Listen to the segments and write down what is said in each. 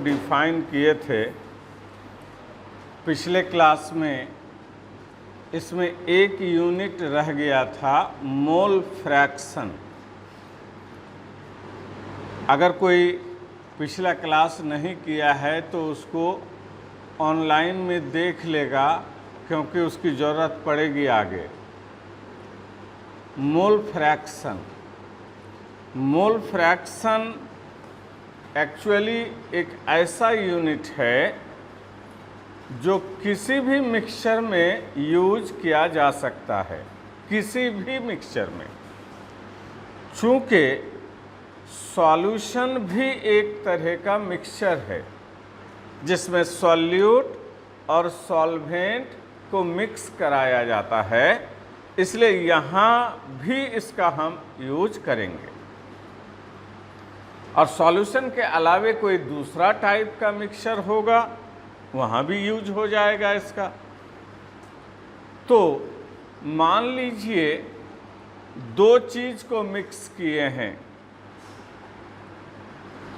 Define किए थे पिछले क्लास में। इसमें एक यूनिट रह गया था, मोल फ्रैक्शन। अगर कोई पिछला क्लास नहीं किया है तो उसको ऑनलाइन में देख लेगा, क्योंकि उसकी ज़रूरत पड़ेगी आगे। Mole fraction, mole fraction actually एक ऐसा यूनिट है जो किसी भी मिक्सचर में यूज किया जा सकता है, किसी भी मिक्सचर में। चूँकि सॉल्यूशन भी एक तरह का मिक्सचर है जिसमें सॉल्यूट और सॉल्वेंट को मिक्स कराया जाता है, इसलिए यहाँ भी इसका हम यूज करेंगे। और सॉल्यूशन के अलावे कोई दूसरा टाइप का मिक्सचर होगा, वहाँ भी यूज हो जाएगा इसका। तो मान लीजिए दो चीज़ को मिक्स किए हैं,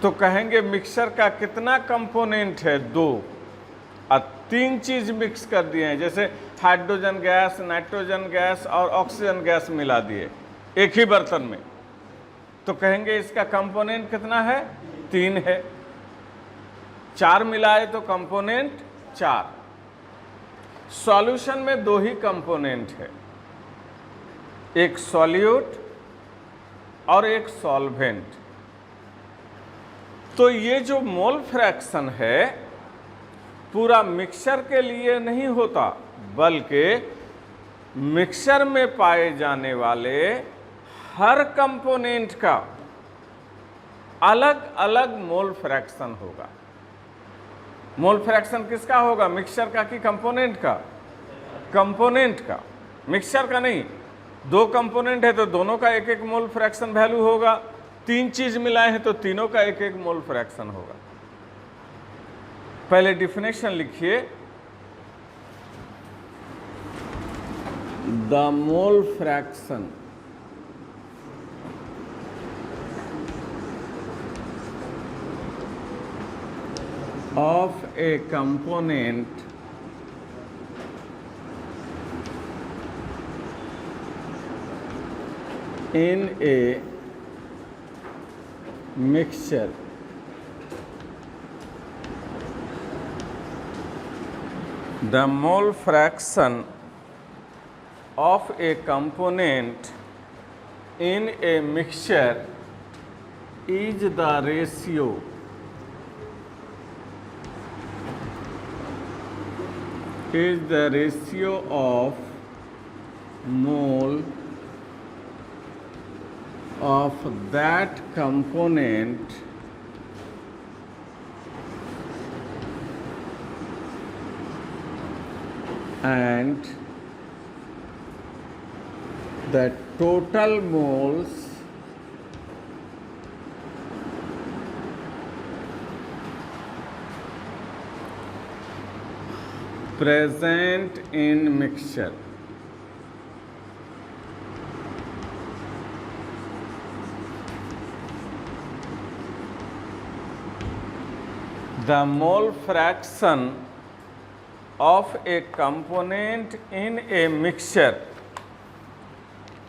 तो कहेंगे मिक्सचर का कितना कंपोनेंट है? दो। और तीन चीज़ मिक्स कर दिए हैं, जैसे हाइड्रोजन गैस, नाइट्रोजन गैस और ऑक्सीजन गैस मिला दिए एक ही बर्तन में, तो कहेंगे इसका कंपोनेंट कितना है? तीन है। चार मिलाए तो कंपोनेंट चार। सॉल्यूशन में दो ही कंपोनेंट है, एक सॉल्यूट और एक सॉल्वेंट। तो ये जो मोल फ्रैक्शन है पूरा मिक्सचर के लिए नहीं होता, बल्कि मिक्सचर में पाए जाने वाले हर कंपोनेंट का अलग अलग मोल फ्रैक्शन होगा। मोल फ्रैक्शन किसका होगा? मिक्सचर का कि कंपोनेंट का? कंपोनेंट का, मिक्सचर का नहीं। दो कंपोनेंट है तो दोनों का एक एक मोल फ्रैक्शन वैल्यू होगा। तीन चीज मिलाए हैं तो तीनों का एक एक मोल फ्रैक्शन होगा। पहले डिफिनेशन लिखिए। The mole fraction of a component in a mixture the mole fraction of a component in a mixture is the ratio of mole of that component and the total moles present in mixture. The mole fraction of a component in a mixture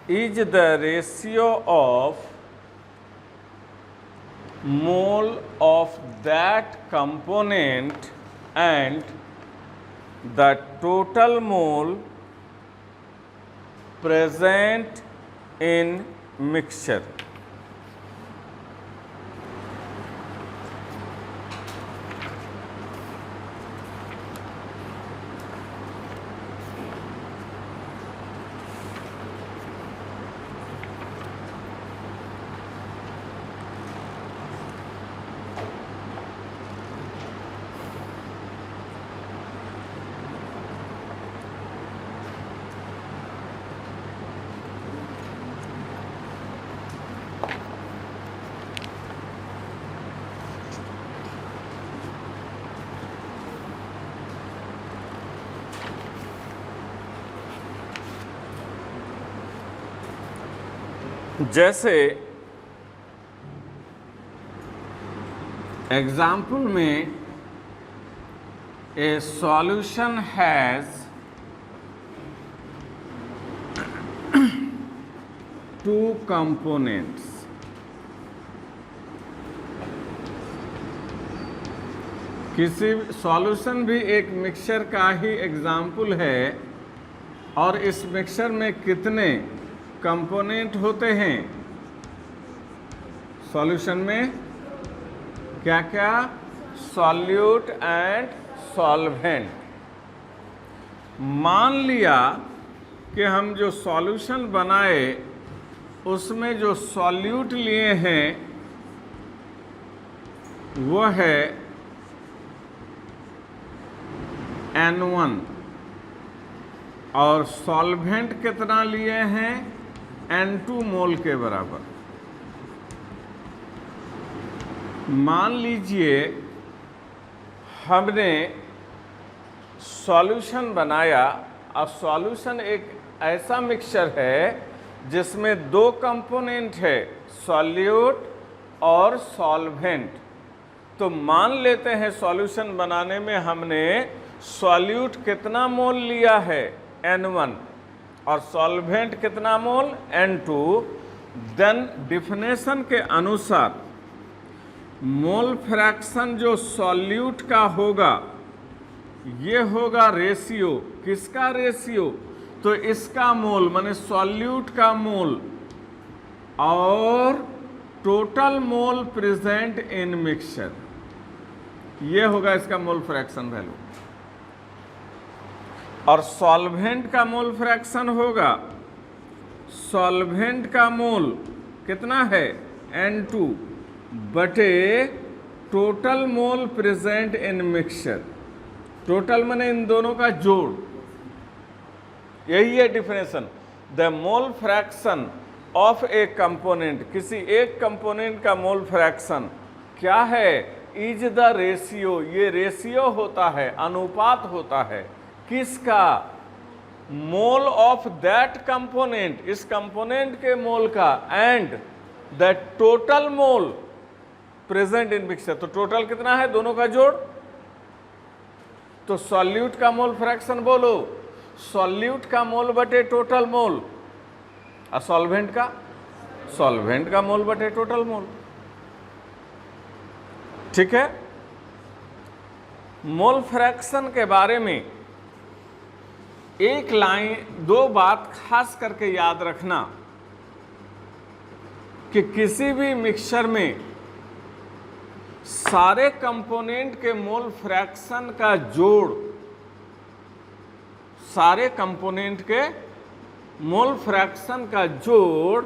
is the ratio of mole of that component and the total mole present in mixture. जैसे example में ए solution has two components. किसी solution भी एक mixture का ही example है, और इस mixture में कितने कंपोनेंट होते हैं? सॉल्यूशन में क्या क्या? Solute and solvent. मान लिया कि हम जो सॉल्यूशन बनाए उसमें जो सॉल्यूट लिए हैं वो है N1, और सॉल्वेंट कितना लिए हैं? N2 मोल के बराबर। मान लीजिए हमने सॉल्यूशन बनाया, और सॉल्यूशन एक ऐसा मिक्सचर है जिसमें दो कंपोनेंट है, सॉल्यूट और सॉल्वेंट। तो मान लेते हैं सॉल्यूशन बनाने में हमने सॉल्यूट कितना मोल लिया है? N1, और सॉल्वेंट कितना मोल? N2। देन डिफिनेशन के अनुसार मोल फ्रैक्शन जो सॉल्यूट का होगा ये होगा रेशियो। किसका रेशियो? तो इसका मोल माने सॉल्यूट का मोल और total mole present in mixture, ये होगा इसका मोल फ्रैक्शन वैल्यू। और सॉल्वेंट का मोल फ्रैक्शन होगा, सॉल्वेंट का मोल कितना है? N2 बटे total mole present in mixture. Total माने इन दोनों का जोड़, यही है definition. The mole fraction of A component, किसी एक कंपोनेंट का मोल फ्रैक्शन क्या है? Is the ratio. ये रेशियो होता है, अनुपात होता है। किसका? मोल ऑफ दैट कंपोनेंट, इस कंपोनेंट के मोल का, and the total mole present in mixture. तो टोटल कितना है? दोनों का जोड़। तो सॉल्यूट का मोल फ्रैक्शन बोलो, सॉल्यूट का मोल बटे टोटल मोल, और सॉल्वेंट का? सॉल्वेंट का मोल बटे टोटल मोल। ठीक है। मोल फ्रैक्शन के बारे में एक लाइन, दो बात खास करके याद रखना कि किसी भी मिक्सचर में सारे कंपोनेंट के मोल फ्रैक्शन का जोड़, सारे कंपोनेंट के मोल फ्रैक्शन का जोड़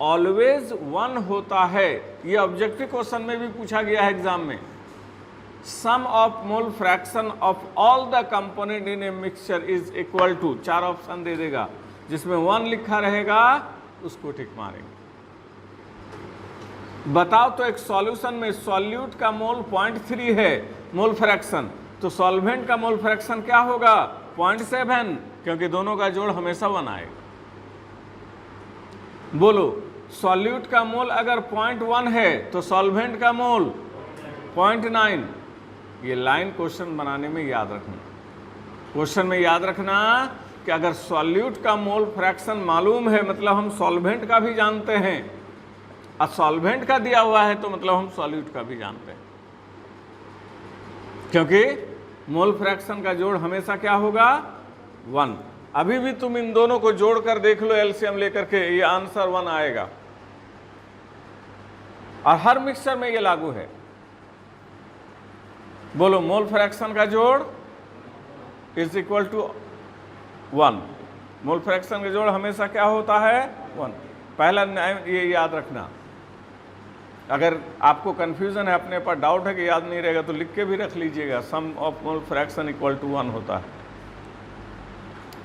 ऑलवेज 1 होता है। ये ऑब्जेक्टिव क्वेश्चन में भी पूछा गया है एग्जाम में। Sum of mole fraction of all the component in a mixture is equal to, 4 option दे देगा, जिसमें 1 लिखा रहेगा उसको टिक मारेंगे। बताओ तो एक सॉल्यूशन में सॉल्यूट का मोल 0.3 है मोल फ्रैक्शन, तो सॉल्वेंट का मोल फ्रैक्शन क्या होगा? 0.7, क्योंकि दोनों का जोड़ हमेशा 1 आएगा। बोलो, सॉल्यूट का मोल अगर 0.1 है तो सॉल्वेंट का मोल 0.9। ये लाइन क्वेश्चन बनाने में याद रखना। क्वेश्चन में याद रखना कि अगर सॉल्यूट का मोल फ्रैक्शन मालूम है मतलब हम सॉल्वेंट का भी जानते हैं, और सॉल्वेंट का दिया हुआ है तो मतलब हम सॉल्यूट का भी जानते हैं, क्योंकि मोल फ्रैक्शन का जोड़ हमेशा क्या होगा? 1। अभी भी तुम इन दोनों को जोड़कर देख लो एलसीएम लेकर के, ये आंसर 1 आएगा। और हर मिक्सचर में ये लागू है। बोलो, मोल फ्रैक्शन का जोड़ is equal to 1। Mole fraction का जोड़ हमेशा क्या होता है? 1। पहला ये याद रखना। अगर आपको कंफ्यूजन है, अपने पर डाउट है कि याद नहीं रहेगा, तो लिख के भी रख लीजिएगा, sum of mole fraction equal to 1 होता है।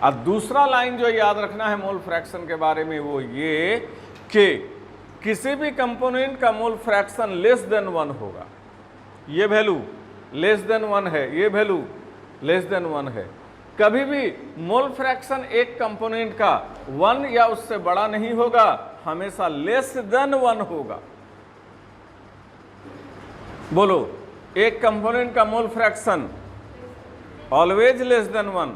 और दूसरा लाइन जो याद रखना है मोल फ्रैक्शन के बारे में वो ये कि किसी भी कंपोनेंट का मोल फ्रैक्शन लेस देन 1 होगा। ये वैल्यू लेस देन 1 है, ये वैल्यू लेस देन 1 है। कभी भी मोल फ्रैक्शन एक कंपोनेंट का 1 या उससे बड़ा नहीं होगा, हमेशा लेस देन 1 होगा। बोलो, एक कंपोनेंट का mole fraction always less than 1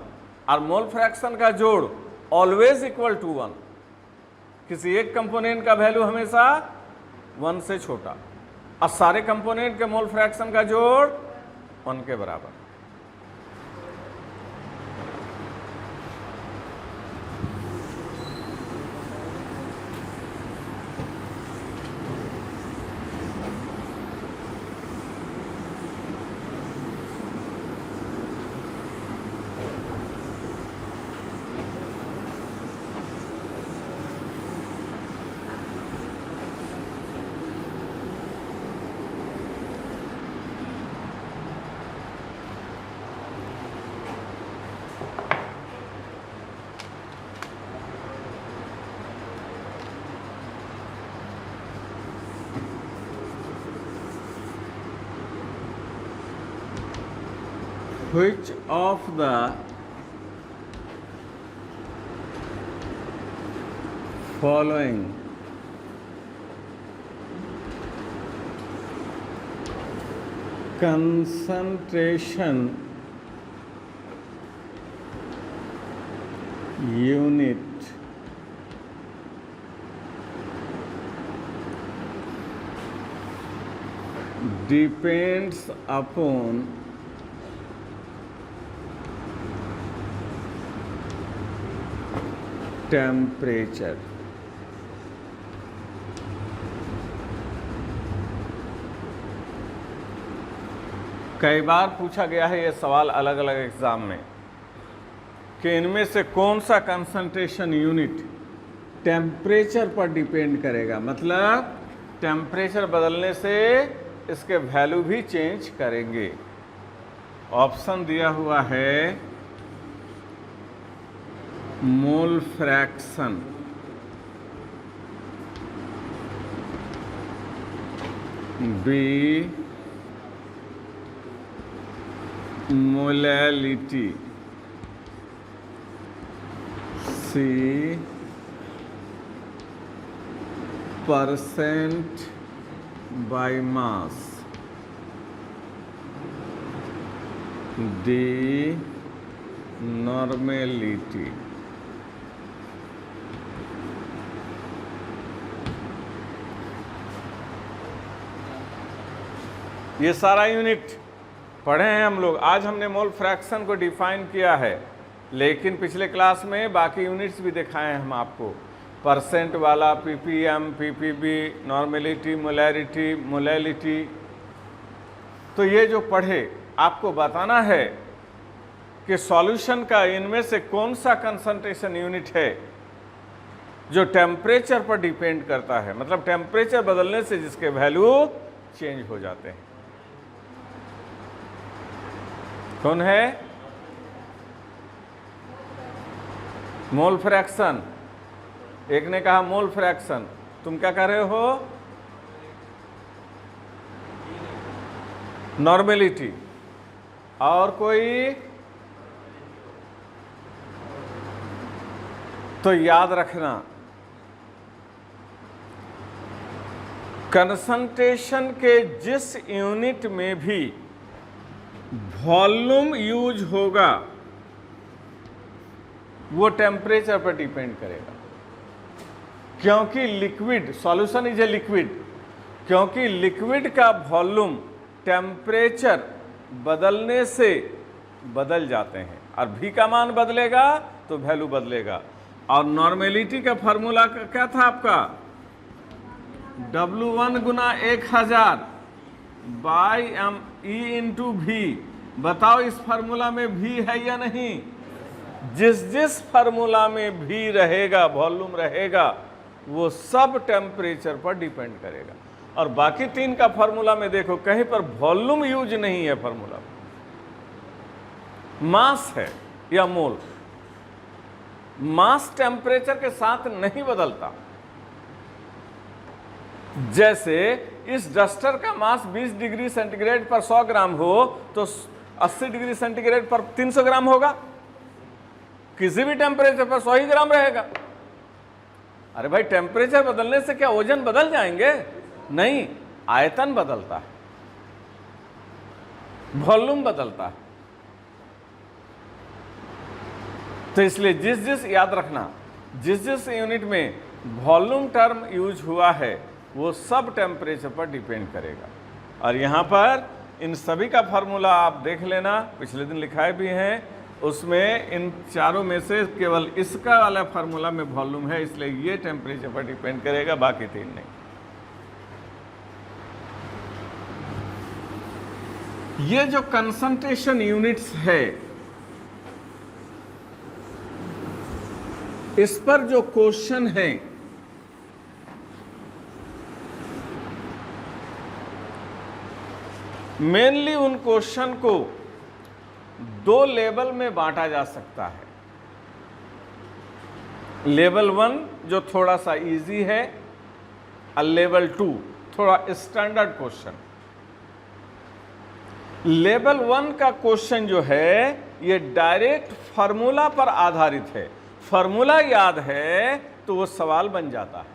और मोल फ्रैक्शन का जोड़ ऑलवेज इक्वल टू 1। किसी एक कंपोनेंट का वैल्यू हमेशा 1 से छोटा और सारे कंपोनेंट के मोल फ्रैक्शन का जोड़ 1 के बराबर। Which of the following concentration unit depends upon temperature? कई बार पूछा गया है ये सवाल अलग अलग एग्जाम में कि इनमें से कौन सा कंसंट्रेशन यूनिट टेम्परेचर पर डिपेंड करेगा, मतलब टेम्परेचर बदलने से इसके वैल्यू भी चेंज करेंगे। ऑप्शन दिया हुआ है mole fraction, B molality, C percent by mass, D normality. ये सारा यूनिट पढ़े हैं हम लोग। आज हमने मोल फ्रैक्शन को डिफाइन किया है, लेकिन पिछले क्लास में बाकी यूनिट्स भी दिखाए हैं हम आपको। परसेंट वाला, ppm, PPB, normality, molarity, molality. तो ये जो पढ़े आपको बताना है कि सॉल्यूशन का इनमें से कौन सा कंसंट्रेशन यूनिट है जो टेम्परेचर पर डिपेंड करता है, मतलब टेम्परेचर बदलने से जिसके वैल्यू चेंज हो जाते हैं। कौन है? Mole fraction. एक ने कहा मोल फ्रैक्शन, तुम क्या कह रहे हो? नॉर्मेलिटी। और कोई? तो याद रखना, कंसंट्रेशन के जिस यूनिट में भी वॉल्यूम यूज होगा वो टेम्परेचर पर डिपेंड करेगा, क्योंकि liquid, solution is a liquid, क्योंकि लिक्विड का वॉल्यूम टेम्परेचर बदलने से बदल जाते हैं और V का मान बदलेगा तो वैल्यू बदलेगा। और नॉर्मेलिटी का फॉर्मूला क्या था आपका? W1 गुना 1000 by M E into V. बताओ इस फार्मूला में V है या नहीं? जिस जिस फार्मूला में V रहेगा, वॉल्यूम रहेगा, वो सब टेम्परेचर पर डिपेंड करेगा। और बाकी तीन का फार्मूला में देखो, कहीं पर वॉल्यूम यूज नहीं है फार्मूला, मास है या मोल। मास टेम्परेचर के साथ नहीं बदलता। जैसे इस डस्टर का मास 20 डिग्री सेंटीग्रेड पर 100 ग्राम हो तो 80 डिग्री सेंटीग्रेड पर 300 ग्राम होगा, किसी भी टेम्परेचर पर 100 ही ग्राम रहेगा। अरे भाई, टेम्परेचर बदलने से क्या वजन बदल जाएंगे? नहीं, आयतन बदलता है। वॉल्यूम बदलता है। तो इसलिए जिस याद रखना, जिस यूनिट में वॉल्यूम टर्म यूज हुआ है वो सब टेम्परेचर पर डिपेंड करेगा। और यहाँ पर इन सभी का फार्मूला आप देख लेना, पिछले दिन लिखाए भी हैं, उसमें इन चारों में से केवल इसका वाला फार्मूला में वॉल्यूम है, इसलिए ये टेम्परेचर पर डिपेंड करेगा, बाकी तीन नहीं। ये जो कंसंट्रेशन यूनिट्स है, इस पर जो क्वेश्चन है मेनली उन क्वेश्चन को दो लेवल में बांटा जा सकता है। लेवल 1 जो थोड़ा सा इजी है और लेवल 2 थोड़ा स्टैंडर्ड क्वेश्चन। लेवल 1 का क्वेश्चन जो है ये डायरेक्ट फार्मूला पर आधारित है, फार्मूला याद है तो वो सवाल बन जाता है।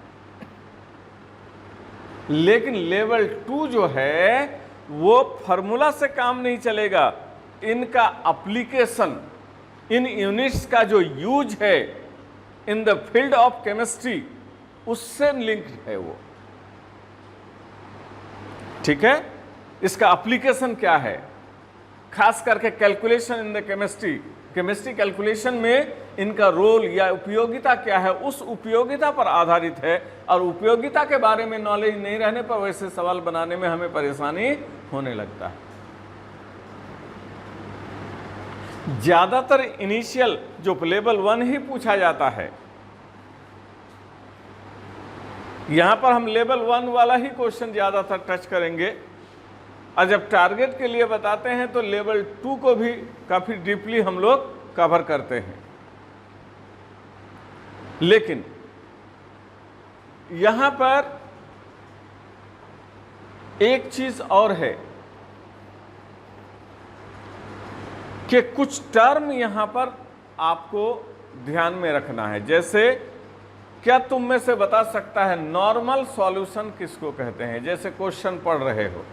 लेकिन लेवल 2 जो है वो फार्मूला से काम नहीं चलेगा, इनका एप्लीकेशन, इन यूनिट्स का जो यूज है in the field of chemistry उससे लिंक्ड है वो। ठीक है, इसका एप्लीकेशन क्या है, खास करके calculation in the chemistry calculation में इनका रोल या उपयोगिता क्या है, उस उपयोगिता पर आधारित है। और उपयोगिता के बारे में नॉलेज नहीं रहने पर वैसे सवाल बनाने में हमें परेशानी होने लगता है। ज्यादातर इनिशियल जो लेवल 1 ही पूछा जाता है, यहां पर हम लेवल 1 वाला ही क्वेश्चन ज्यादातर टच करेंगे, और जब टारगेट के लिए बताते हैं तो लेवल 2 को भी काफी डीपली हम लोग कवर करते हैं। लेकिन यहां पर एक चीज और है कि कुछ टर्म यहां पर आपको ध्यान में रखना है। जैसे क्या तुम में से बता सकता है नॉर्मल सॉल्यूशन किसको कहते हैं? जैसे क्वेश्चन पढ़ रहे हो,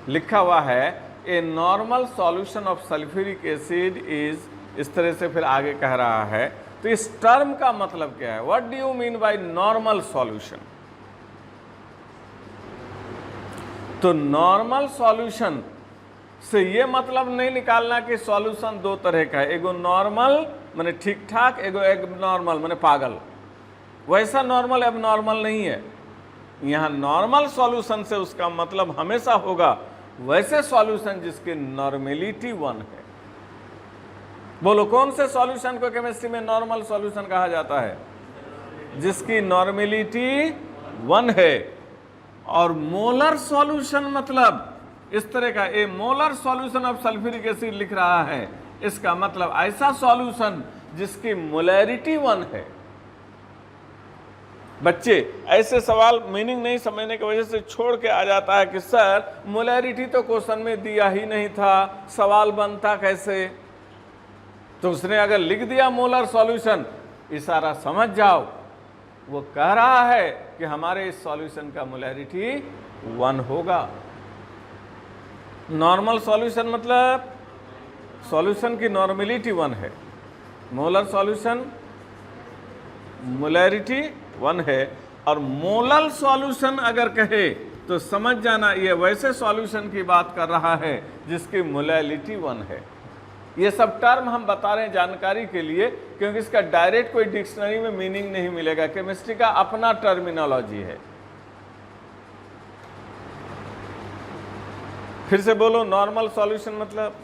लिखा हुआ है a normal solution of sulphuric acid is, इस तरह से फिर आगे कह रहा है। तो इस टर्म का मतलब क्या है? What do you mean by normal solution? तो नॉर्मल सॉल्यूशन से ये मतलब नहीं निकालना कि सॉल्यूशन दो तरह का है, एगो नॉर्मल माने ठीक ठाक, एगो एबनॉर्मल माने पागल। वैसा नॉर्मल एबनॉर्मल नहीं है। यहाँ नॉर्मल सॉल्यूशन से उसका मतलब हमेशा होगा वैसे सॉल्यूशन जिसकी नॉर्मेलिटी 1 है। बोलो कौन से सॉल्यूशन को केमिस्ट्री में नॉर्मल सॉल्यूशन कहा जाता है? जिसकी नॉर्मेलिटी 1 है। और मोलर सॉल्यूशन मतलब इस तरह का, a molar solution of sulphuric acid लिख रहा है, इसका मतलब ऐसा सॉल्यूशन जिसकी मोलैरिटी 1 है। बच्चे ऐसे सवाल मीनिंग नहीं समझने की वजह से छोड़ के आ जाता है कि सर मोलैरिटी तो क्वेश्चन में दिया ही नहीं था, सवाल बनता कैसे? तो उसने अगर लिख दिया मोलर सॉल्यूशन, इशारा समझ जाओ वो कह रहा है कि हमारे इस सॉल्यूशन का मोलैरिटी 1 होगा। नॉर्मल सॉल्यूशन मतलब सॉल्यूशन की नॉर्मेलिटी 1 है, मोलर सॉल्यूशन मोलैरिटी 1 है। और मोलर सॉल्यूशन अगर कहे तो समझ जाना ये वैसे सॉल्यूशन की बात कर रहा है जिसकी मोलैरिटी 1 है। ये सब टर्म हम बता रहे हैं जानकारी के लिए, क्योंकि इसका डायरेक्ट कोई डिक्शनरी में मीनिंग नहीं मिलेगा। केमिस्ट्री का अपना टर्मिनोलॉजी है। फिर से बोलो, नॉर्मल सॉल्यूशन मतलब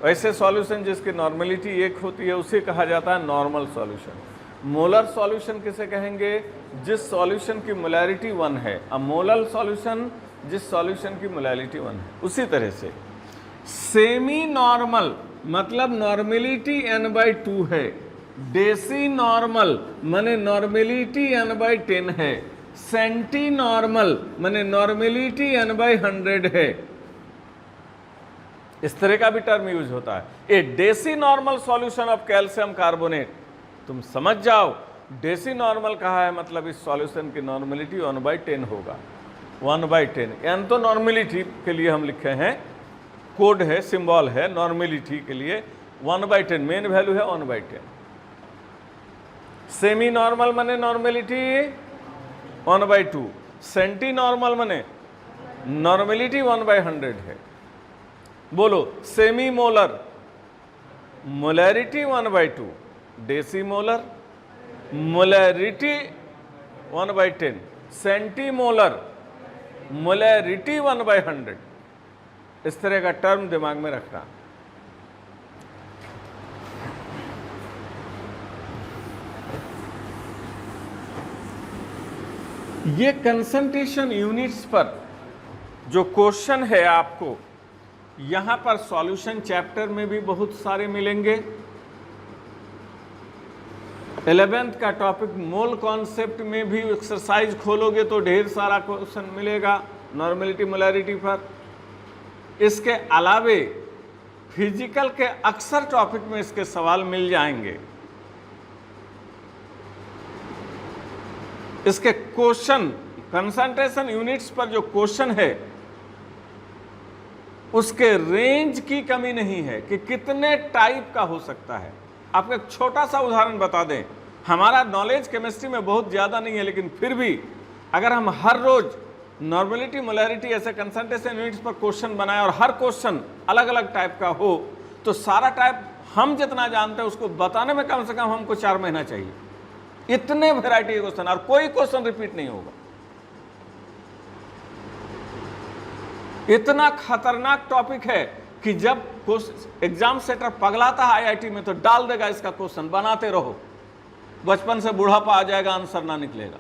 वैसे सॉल्यूशन जिसकी नॉर्मेलिटी 1 होती है उसे कहा जाता है नॉर्मल सॉल्यूशन। मोलर सॉल्यूशन किसे कहेंगे? जिस सॉल्यूशन की मोलैरिटी 1 है। अब मोलर सॉल्यूशन जिस सॉल्यूशन की मोलैरिटी 1 है। उसी तरह से सेमी नॉर्मल मतलब नॉर्मेलिटी n/2 है। डेसी नॉर्मल माने नॉर्मेलिटी n/10 है। सेंटी नॉर्मल माने नॉर्मेलिटी n/100 है। इस तरह का भी टर्म यूज होता है। A decinormal solution of calcium carbonate, तुम समझ जाओ डेसी नॉर्मल कहा है मतलब इस सॉल्यूशन की नॉर्मेलिटी 1/10 होगा। 1/10 n तो नॉर्मेलिटी के लिए हम लिखे हैं, कोड है, सिंबल है नॉर्मेलिटी के लिए 1/10, मेन वैल्यू है 1/10। सेमी नॉर्मल माने नॉर्मेलिटी 1/2, सेंटी नॉर्मल माने नॉर्मेलिटी 1/100 है। बोलो semi molar molarity 1/2, deci molar molarity 1/10, centi molar molarity 1/100। इस तरह का टर्म दिमाग में रखना। ये कंसंट्रेशन यूनिट्स पर जो क्वेश्चन है आपको यहां पर सॉल्यूशन चैप्टर में भी बहुत सारे मिलेंगे। 11th का टॉपिक मोल कॉन्सेप्ट में भी एक्सरसाइज खोलोगे तो ढेर सारा क्वेश्चन मिलेगा नॉर्मेलिटी मोलैरिटी पर। इसके अलावे फिजिकल के अक्सर टॉपिक में इसके सवाल मिल जाएंगे। इसके क्वेश्चन कंसंट्रेशन यूनिट्स पर जो क्वेश्चन है उसके रेंज की कमी नहीं है कि कितने टाइप का हो सकता है। आपको एक छोटा सा उदाहरण बता दें, हमारा नॉलेज केमिस्ट्री में बहुत ज़्यादा नहीं है, लेकिन फिर भी अगर हम हर रोज नॉर्मेलिटी मोलैरिटी ऐसे कंसंट्रेशन यूनिट्स पर क्वेश्चन बनाए और हर क्वेश्चन अलग अलग टाइप का हो तो सारा टाइप हम जितना जानते हैं उसको बताने में कम से कम हमको 4 महीना चाहिए। इतने वैरायटी के क्वेश्चन और कोई क्वेश्चन रिपीट नहीं होगा। इतना खतरनाक टॉपिक है कि जब एग्जाम सेटर पगलाता है आईआईटी में तो डाल देगा इसका क्वेश्चन, बनाते रहो, बचपन से बुढ़ापा आ जाएगा, आंसर ना निकलेगा।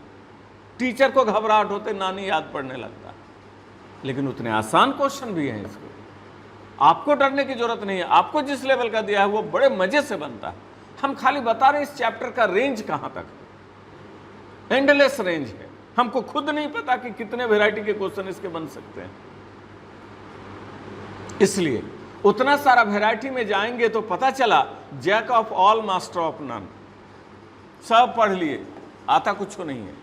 टीचर को घबराहट होते, नानी याद पड़ने लगता। लेकिन उतने आसान क्वेश्चन भी हैं इसको, आपको डरने की जरूरत नहीं है। आपको जिस लेवल का दिया है वो बड़े मजे से बनता है। हम खाली बता रहे हैं इस चैप्टर का रेंज कहां तक है, एंडलेस रेंज है। हमको खुद नहीं पता कि कितने वैरायटी के क्वेश्चन इसके बन सकते हैं। इसलिए उतना सारा वैरायटी में जाएंगे तो पता चला jack of all master of none, सब पढ़ लिए, आता कुछ नहीं है।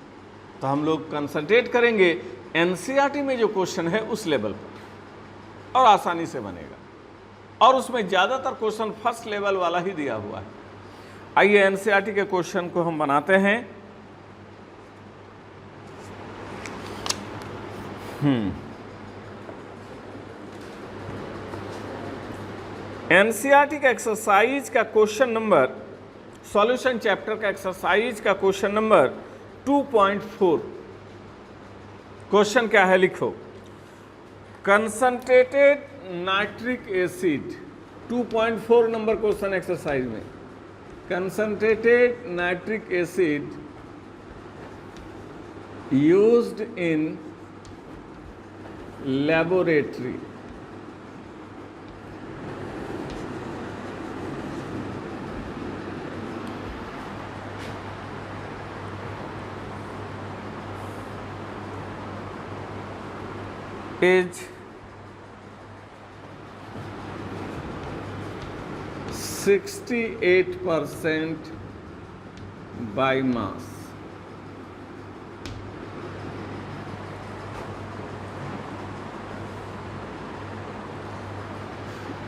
तो हम लोग कंसंट्रेट करेंगे एनसीईआरटी में जो क्वेश्चन है उस लेवल पर और आसानी से बनेगा। और उसमें ज़्यादातर क्वेश्चन फर्स्ट लेवल वाला ही दिया हुआ है। आइए एनसीईआरटी के क्वेश्चन को हम बनाते हैं। एनसीईआरटी का एक्सरसाइज का क्वेश्चन नंबर, सॉल्यूशन चैप्टर का एक्सरसाइज का क्वेश्चन नंबर 2.4। क्वेश्चन क्या है लिखो। Concentrated nitric acid, 2.4 number question exercise में। Concentrated nitric acid used in laboratory is 68% by mass.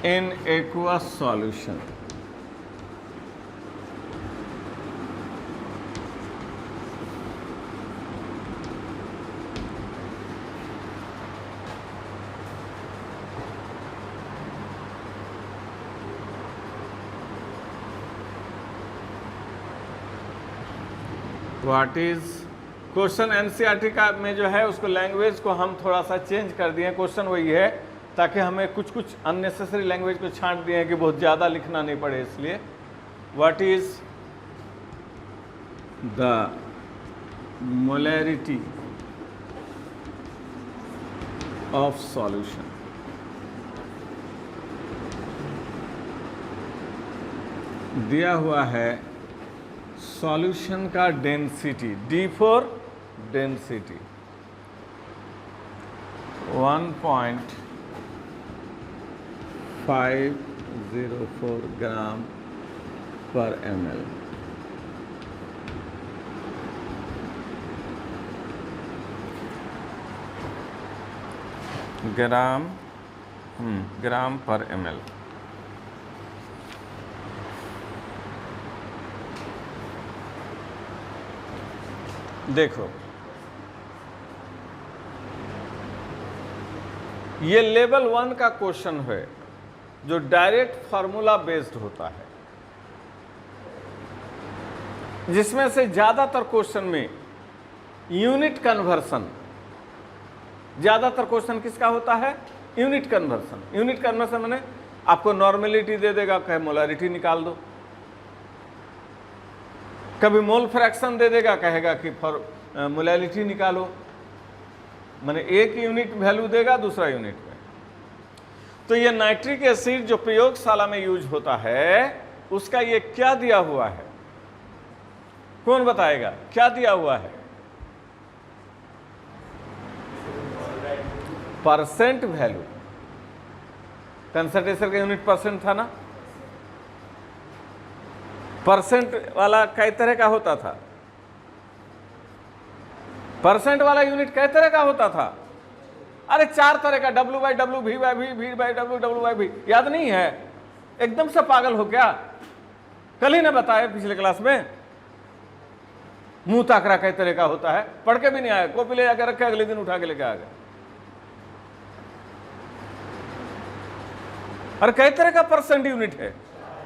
In aqueous solution. What is question NCERT का में जो है उसको लैंग्वेज को हम थोड़ा सा चेंज कर दिए। क्वेश्चन वही है ताकि हमें कुछ अननेसेसरी लैंग्वेज को छांट दिए हैं कि बहुत ज़्यादा लिखना नहीं पड़े, इसलिए what is the molarity of solution. दिया हुआ है सॉल्यूशन का डेंसिटी, D फॉर डेंसिटी 1.504 ग्राम पर ml। ग्राम ग्राम पर ml। देखो ये लेवल 1 का क्वेश्चन है जो डायरेक्ट फार्मूला बेस्ड होता है, जिसमें से ज्यादातर क्वेश्चन में यूनिट कन्वर्सन, ज्यादातर क्वेश्चन किसका होता है? Unit conversion. यूनिट कन्वर्सन माने आपको नॉर्मेलिटी दे देगा, कहे मोलरिटी निकाल दो, कभी मोल फ्रैक्शन दे देगा, कहेगा कि मोलैलिटी निकालो, माने एक यूनिट वैल्यू देगा, दूसरा यूनिट में। तो ये नाइट्रिक एसिड जो प्रयोगशाला में यूज होता है, उसका ये क्या दिया हुआ है? कौन बताएगा क्या दिया हुआ है? Percent value. कंसंट्रेशन का यूनिट परसेंट था ना? परसेंट वाला कई तरह का होता था। परसेंट वाला यूनिट कई तरह का होता था? अरे 4 तरह का, W/W, V/V, V/W, W/V। याद नहीं है? एकदम से पागल हो क्या? कल ही ना बताया पिछले क्लास में। मुंह ताकरा कई तरह का होता है, पढ़ के भी नहीं आया, कॉपी ले जाकर रखे, अगले दिन उठा के लेके आ गए। अरे कई तरह का परसेंट यूनिट है?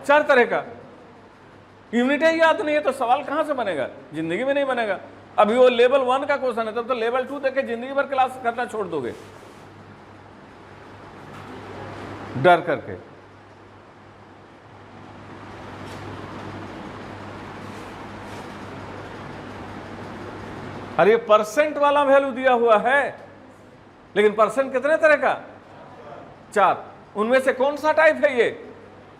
4 तरह का यूनिट है, याद नहीं है तो सवाल कहां से बनेगा? जिंदगी में नहीं बनेगा। अभी वो लेवल 1 का क्वेश्चन है, तब तो लेवल 2 देके जिंदगी भर क्लास करना छोड़ दोगे डर करके। अरे ये परसेंट वाला वैल्यू दिया हुआ है, लेकिन परसेंट कितने तरह का? 4। उनमें से कौन सा टाइप है ये?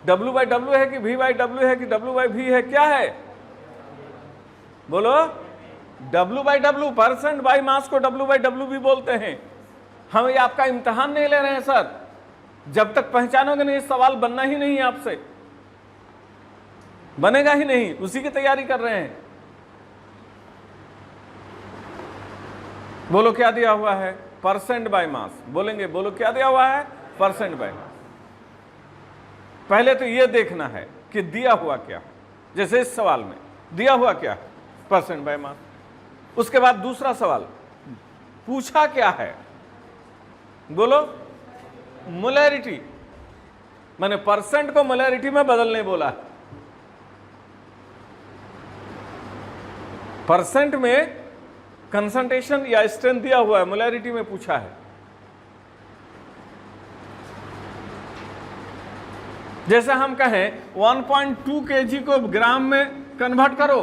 W/W है कि V/W है कि W/V है? क्या है बोलो? W/W। परसेंट बाई मास को W/W भी बोलते हैं। हम ये आपका इम्तिहान नहीं ले रहे हैं सर, जब तक पहचानोगे नहीं सवाल बनना ही नहीं है आपसे, बनेगा ही नहीं, उसी की तैयारी कर रहे हैं। बोलो क्या दिया हुआ है? परसेंट बाय मास। बोलेंगे बोलो क्या दिया हुआ है? परसेंट बाय मास। पहले तो यह देखना है कि दिया हुआ क्या है। जैसे इस सवाल में दिया हुआ क्या है? परसेंट बाय मास। उसके बाद दूसरा सवाल पूछा क्या है? बोलो मोलैरिटी, मैंने परसेंट को मोलैरिटी में बदलने बोला। परसेंट में कंसंट्रेशन या स्ट्रेंथ दिया हुआ है, मोलैरिटी में पूछा है। जैसे हम कहें 1.2 kg को ग्राम में कन्वर्ट करो,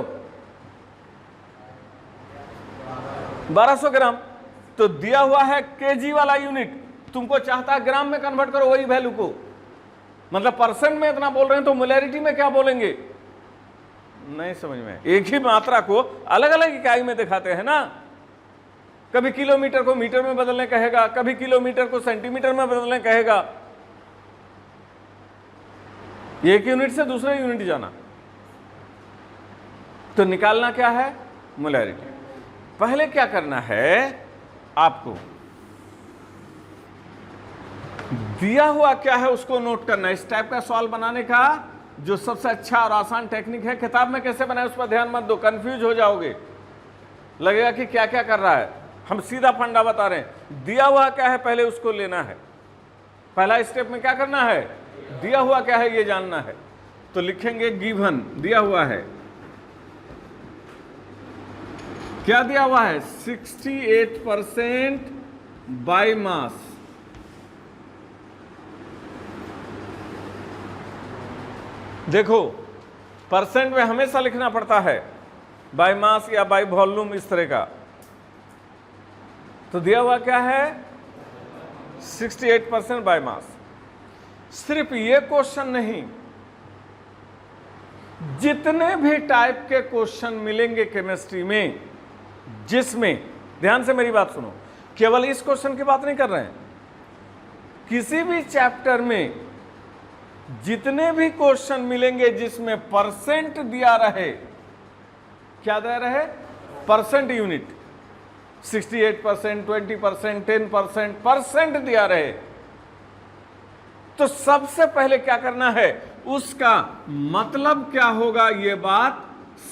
1200 ग्राम, तो दिया हुआ है केजी वाला यूनिट, तुमको चाहता है ग्राम में कन्वर्ट करो वही वैल्यू को। मतलब परसेंट में इतना बोल रहे हैं तो मोलैरिटी में क्या बोलेंगे? नहीं समझ में। एक ही मात्रा को अलग अलग इकाई में दिखाते हैं ना। कभी किलोमीटर को मीटर में बदलने कहेगा, कभी किलोमीटर को सेंटीमीटर में बदलने कहेगा। एक यूनिट से दूसरे यूनिट जाना, तो निकालना क्या है? मोलैरिटी। पहले क्या करना है आपको? दिया हुआ क्या है उसको नोट करना है। इस टाइप का सवाल बनाने का जो सबसे अच्छा और आसान टेक्निक है, किताब में कैसे बनाए उस पर ध्यान मत दो, कंफ्यूज हो जाओगे, लगेगा कि क्या क्या कर रहा है। हम सीधा फंडा बता रहे हैं। दिया हुआ क्या है पहले उसको लेना है। पहला स्टेप में क्या करना है? दिया हुआ क्या है ये जानना है। तो लिखेंगे गिवन, दिया हुआ है क्या दिया हुआ है? 68% बाय मास। देखो परसेंट में हमेशा लिखना पड़ता है बाय मास या बाय वॉल्यूम, इस तरह का। तो दिया हुआ क्या है? 68% बाय मास। सिर्फ ये क्वेश्चन नहीं, जितने भी टाइप के क्वेश्चन मिलेंगे केमिस्ट्री में, जिसमें, ध्यान से मेरी बात सुनो, केवल इस क्वेश्चन की बात नहीं कर रहे हैं, किसी भी चैप्टर में जितने भी क्वेश्चन मिलेंगे जिसमें परसेंट दिया रहे, क्या दिया रहे? परसेंट यूनिट, 68%, 20%, 10%, परसेंट दिया रहे, तो सबसे पहले क्या करना है, उसका मतलब क्या होगा ये बात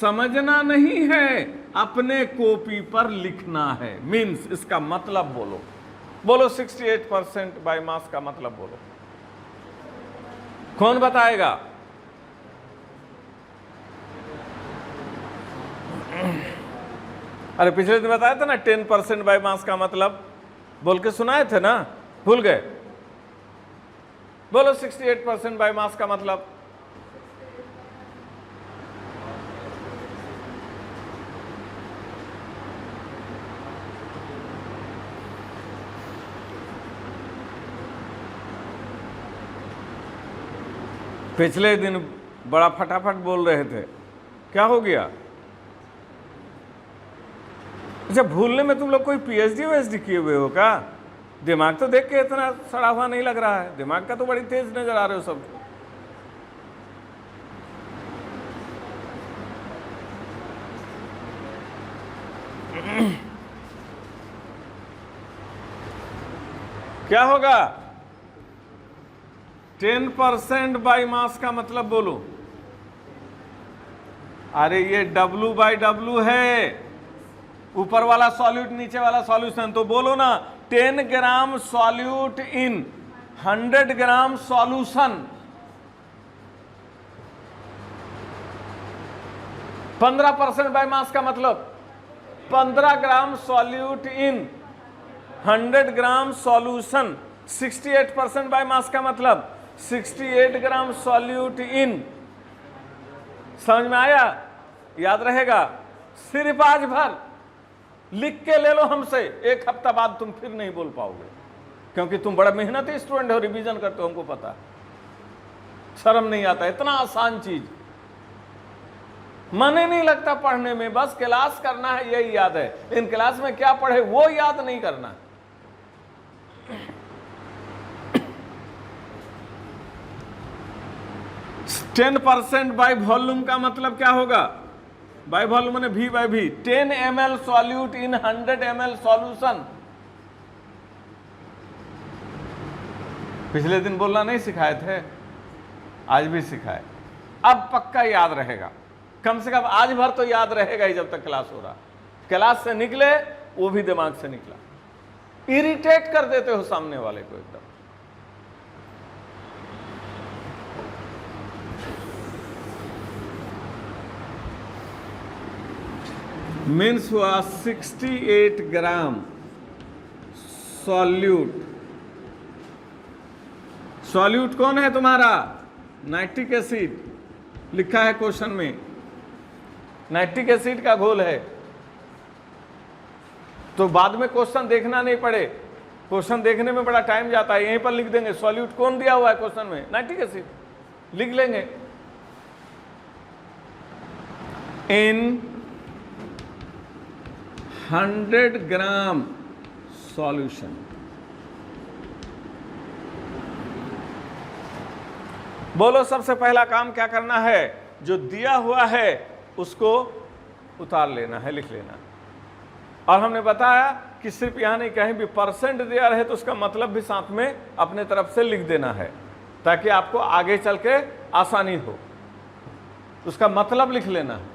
समझना नहीं है, अपने कॉपी पर लिखना है। मीन्स इसका मतलब बोलो, बोलो 68% बाय मास का मतलब बोलो। कौन बताएगा? अरे पिछले दिन बताया था ना 10% बाय मास का मतलब, बोल के सुनाए थे ना, भूल गए? बोलो 68% बाय मास का मतलब। पिछले दिन बड़ा फटाफट बोल रहे थे, क्या हो गया? अच्छा, भूलने में तुम लोग कोई पीएचडी वीएचडी किए हुए हो क्या? दिमाग तो देख के इतना सड़ा हुआ नहीं लग रहा है, दिमाग का तो बड़ी तेज नजर आ रहे हो सब। क्या होगा? 10% बाई मास का मतलब बोलो। अरे ये W/W है, ऊपर वाला सॉल्यूट नीचे वाला सॉल्यूशन, तो बोलो ना 10 gram solute in 100 gram solution. 15% by mass का मतलब 15 gram solute in 100 gram solution. 68% by mass का मतलब 68 ग्राम सॉल्यूट इन। समझ में आया? याद रहेगा? सिर्फ आज भर लिख के ले लो हमसे, एक हफ्ता बाद तुम फिर नहीं बोल पाओगे, क्योंकि तुम बड़ा मेहनती स्टूडेंट हो, रिवीजन करते हो, हमको पता है। शर्म नहीं आता, इतना आसान चीज मन ही नहीं लगता पढ़ने में, बस क्लास करना है यही याद है, इन क्लास में क्या पढ़े वो याद नहीं करना। टेन 10% बाय वॉल्यूम का मतलब क्या होगा? बाय वॉल्यूम ने V by V। 10 ml solute in 100 ml solution. पिछले दिन बोलना नहीं सिखाए थे, आज भी सिखाए, अब पक्का याद रहेगा, कम से कम आज भर तो याद रहेगा ही जब तक क्लास हो रहा। क्लास से निकले वो भी दिमाग से निकला। इरिटेट कर देते हो सामने वाले को एकदम। मीन्स हुआ 68 ग्राम सॉल्यूट। सॉल्यूट कौन है तुम्हारा? नाइट्रिक एसिड, लिखा है क्वेश्चन में, नाइट्रिक एसिड का घोल है। तो बाद में क्वेश्चन देखना नहीं पड़े, क्वेश्चन देखने में बड़ा टाइम जाता है, यहीं पर लिख देंगे सॉल्यूट कौन दिया हुआ है क्वेश्चन में, नाइट्रिक एसिड, लिख लेंगे। इन 100 ग्राम सॉल्यूशन। बोलो सबसे पहला काम क्या करना है? जो दिया हुआ है उसको उतार लेना है, लिख लेना। और हमने बताया कि सिर्फ यहां नहीं, कहीं भी परसेंट दिया रहे तो उसका मतलब भी साथ में अपने तरफ से लिख देना है, ताकि आपको आगे चल के आसानी हो। उसका मतलब लिख लेना है।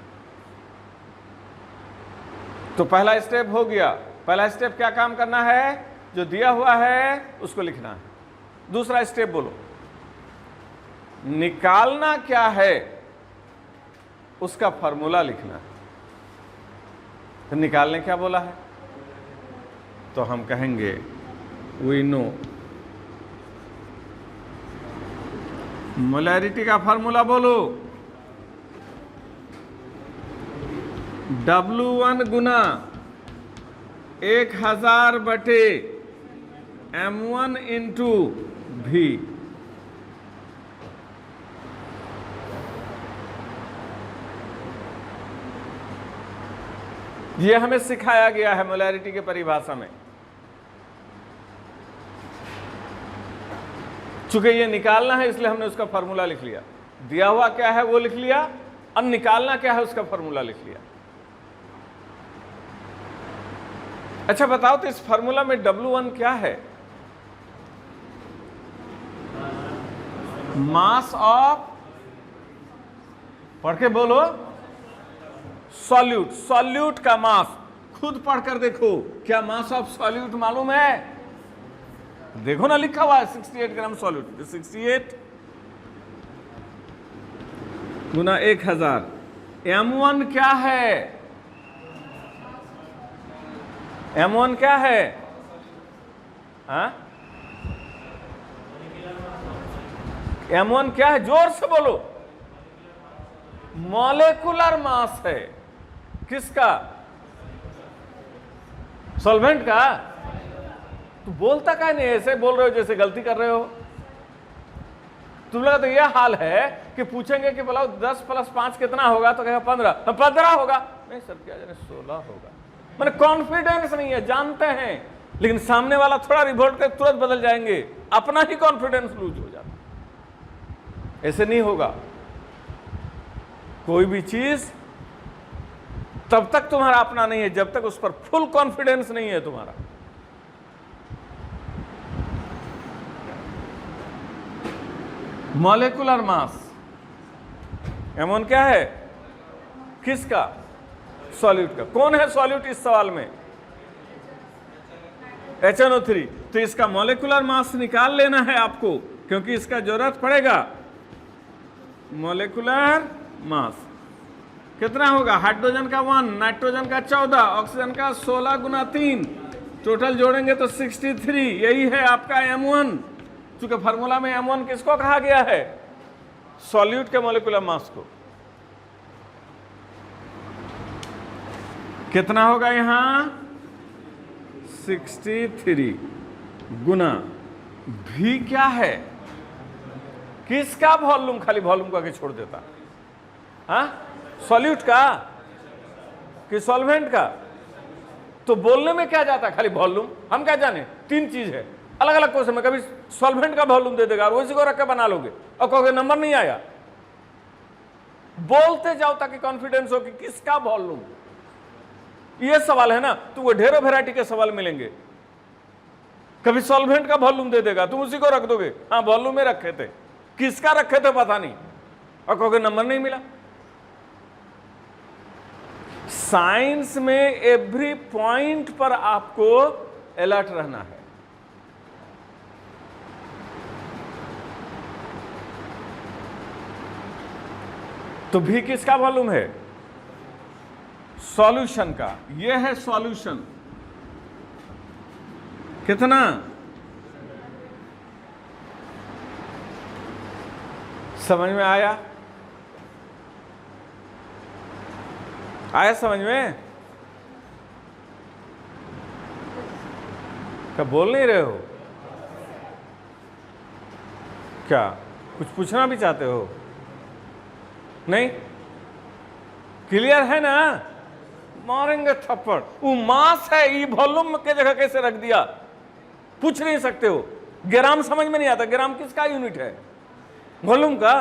तो पहला स्टेप हो गया। पहला स्टेप क्या काम करना है? जो दिया हुआ है उसको लिखना है। दूसरा स्टेप बोलो, निकालना क्या है उसका फॉर्मूला लिखना है। तो निकालने क्या बोला है? तो हम कहेंगे वी नो। मोलैरिटी का फॉर्मूला बोलो, W1 गुना 1000 बटे M1 इंटू V। ये हमें सिखाया गया है मोलैरिटी की परिभाषा में। चूंकि ये निकालना है इसलिए हमने उसका फॉर्मूला लिख लिया। दिया हुआ क्या है वो लिख लिया, अब निकालना क्या है उसका फॉर्मूला लिख लिया। अच्छा बताओ तो इस फॉर्मूला में W1 क्या है? मास ऑफ, पढ़ के बोलो, सॉल्यूट। सॉल्यूट का मास खुद पढ़कर देखो, क्या मास ऑफ सॉल्यूट मालूम है? देखो ना लिखा हुआ है 68 ग्राम सॉल्यूट। 68 गुना 1000। M1 क्या है? M1 क्या है? हाँ, M1 क्या है? जोर से बोलो। मॉलिक्यूलर मास है। किसका? सॉल्वेंट का। तो बोलता क्या नहीं, ऐसे बोल रहे हो जैसे गलती कर रहे हो। तुम लोग तो यह हाल है कि पूछेंगे कि बोला 10 + 5 कितना होगा, तो कहेगा 15। 15 होगा। नहीं सर, क्या जाने 16 होगा। मैंने कॉन्फिडेंस नहीं है, जानते हैं, लेकिन सामने वाला थोड़ा रिवोल्ट कर तुरंत बदल जाएंगे, अपना ही कॉन्फिडेंस लूज हो जाता। ऐसे नहीं होगा। कोई भी चीज तब तक तुम्हारा अपना नहीं है जब तक उस पर फुल कॉन्फिडेंस नहीं है तुम्हारा। मॉलिक्यूलर मास M1 क्या है? किसका? सॉल्यूट का। कौन है सॉल्यूट इस सवाल में? HNO3। तो इसका मॉलिक्यूलर मास निकाल लेना है आपको, क्योंकि इसका जरूरत पड़ेगा। मॉलिक्यूलर मास कितना होगा? हाइड्रोजन का 1, नाइट्रोजन का 14, ऑक्सीजन का 16 गुना 3, टोटल जोड़ेंगे तो 63। यही है आपका M1। चूंकि फार्मूला में M1 किसको कहा गया है? सॉल्यूट के मॉलिक्यूलर मास को। कितना होगा यहां? 63 गुना V क्या है? किसका वॉल्यूम? खाली वॉल्यूम का के छोड़ देता। हाँ, सॉल्यूट का कि सॉल्वेंट का? तो बोलने में क्या जाता? खाली वॉल्यूम। हम क्या जाने, 3 चीज है। अलग अलग क्वेश्चन में कभी सॉल्वेंट का वॉल्यूम दे देगा और उसी को रख के बना लोगे और कहोगे नंबर नहीं आया। बोलते जाओ ताकि कॉन्फिडेंस हो कि किसका वॉल्यूम। ये सवाल है ना, तुमको ढेरों वैरायटी के सवाल मिलेंगे। कभी सॉल्वेंट का वॉल्यूम दे देगा, तुम उसी को रख दोगे, हाँ वॉल्यूम में रखे थे, किसका रखे थे पता नहीं, और कहोगे नंबर नहीं मिला। साइंस में एवरी पॉइंट पर आपको अलर्ट रहना है। तो भी किसका वॉल्यूम है? सॉल्यूशन का। यह है सॉल्यूशन। कितना? समझ में आया? आया समझ में? क्या बोल नहीं रहे हो? क्या कुछ पूछना भी चाहते हो? नहीं? क्लियर है ना? मारेंगे थप्पड़। वो मास है, ये वॉल्यूम के जगह कैसे रख दिया? पूछ नहीं सकते हो। ग्राम समझ में नहीं आता। ग्राम किसका यूनिट है? वॉल्यूम का।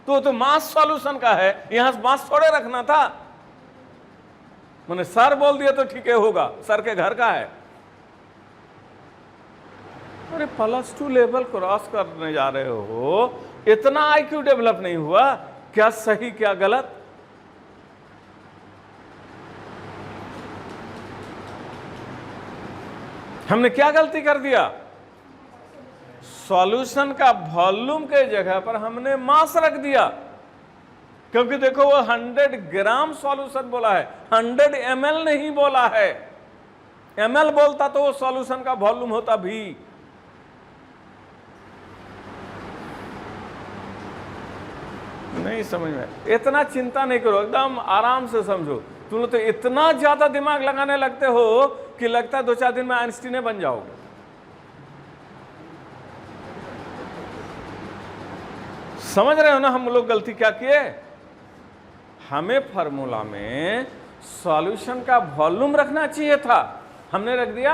तो मास सॉल्यूशन का है, यहां मास थोड़े रखना था। मैंने सर बोल दिया तो ठीक है, होगा, सर के घर का है। अरे +2 लेवल क्रॉस करने जा रहे हो, इतना IQ डेवलप नहीं हुआ क्या? सही क्या गलत? हमने क्या गलती कर दिया? सॉल्यूशन का वॉल्यूम के जगह पर हमने मास रख दिया। क्योंकि देखो वो 100 ग्राम सॉल्यूशन बोला है, 100 ml नहीं बोला है। ml बोलता तो वो सॉल्यूशन का वॉल्यूम होता भी। नहीं समझ में? इतना चिंता नहीं करो, एकदम आराम से समझो। तुम लोग तो इतना ज्यादा दिमाग लगाने लगते हो कि लगता है 2-4 दिन में आइंस्टीन बन जाओगे। समझ रहे हो ना हम लोग गलती क्या किए? हमें फार्मूला में सॉल्यूशन का वॉल्यूम रखना चाहिए था, हमने रख दिया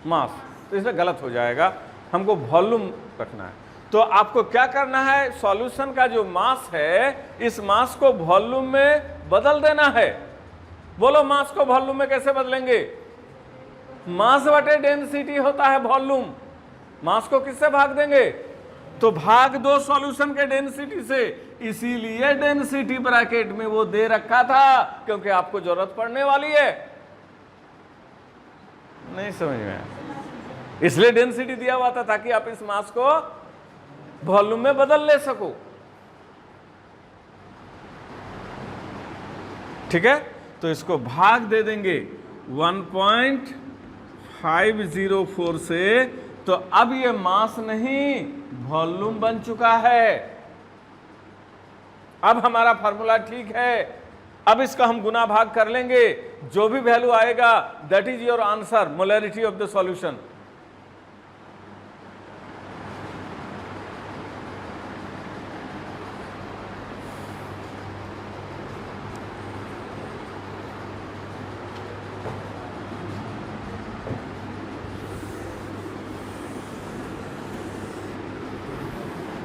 मास, तो इसमें गलत हो जाएगा। हमको वॉल्यूम रखना है। तो आपको क्या करना है? सॉल्यूशन का जो मास है, इस मास को वॉल्यूम में बदल देना है। बोलो मास को वॉल्यूम में कैसे बदलेंगे? मास बटे डेंसिटी होता है वॉल्यूम। मास को किससे भाग देंगे? तो भाग दो सॉल्यूशन के डेंसिटी से, इसीलिए डेंसिटी ब्रैकेट में वो दे रखा था, क्योंकि आपको जरूरत पड़ने वाली है। नहीं समझ में आया? इसलिए डेंसिटी दिया हुआ था ताकि आप इस मास को वॉल्यूम में बदल ले सको। ठीक है, तो इसको भाग दे देंगे 1.504 से, तो अब ये मास नहीं वॉल्यूम बन चुका है। अब हमारा फार्मूला ठीक है। अब इसका हम गुना भाग कर लेंगे, जो भी वैल्यू आएगा that is your answer, molarity of the solution.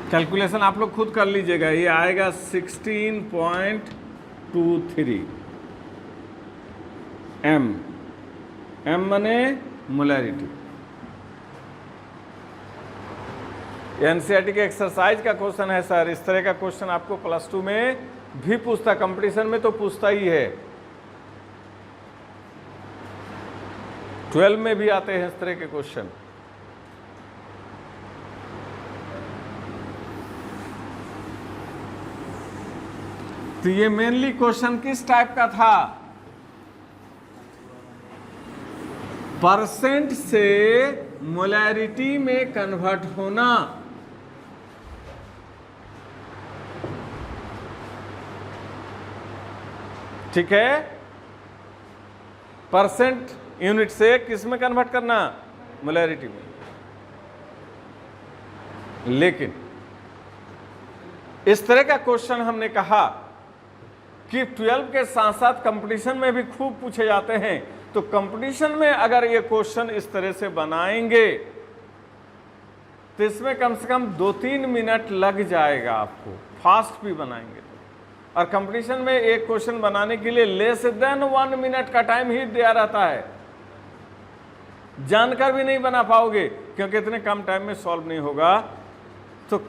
Calculation आप लोग खुद कर लीजिएगा, ये आएगा 16.23 m माने मोलैरिटी। एनसीईआरटी के एक्सरसाइज का क्वेश्चन है सर। इस तरह का क्वेश्चन आपको +2 में भी पूछता, कंपटीशन में तो पूछता ही है, 12 में भी आते हैं इस तरह के क्वेश्चन। तो ये मेनली क्वेश्चन किस टाइप का था? परसेंट से मोलैरिटी में कन्वर्ट होना। ठीक है, परसेंट यूनिट से किस में कन्वर्ट करना? मोलैरिटी में। लेकिन इस तरह का क्वेश्चन हमने कहा कि 12 के साथ साथ कंपटीशन में भी खूब पूछे जाते हैं। तो कंपटीशन में अगर ये क्वेश्चन इस तरह से बनाएंगे तो इसमें कम से कम 2-3 मिनट लग जाएगा आपको, फास्ट भी बनाएंगे तो। और कंपटीशन में एक क्वेश्चन बनाने के लिए लेस देन 1 मिनट का टाइम ही दिया रहता है। जानकर भी नहीं बना पाओगे क्योंकि इतने कम टाइम में सॉल्व नहीं होगा। तो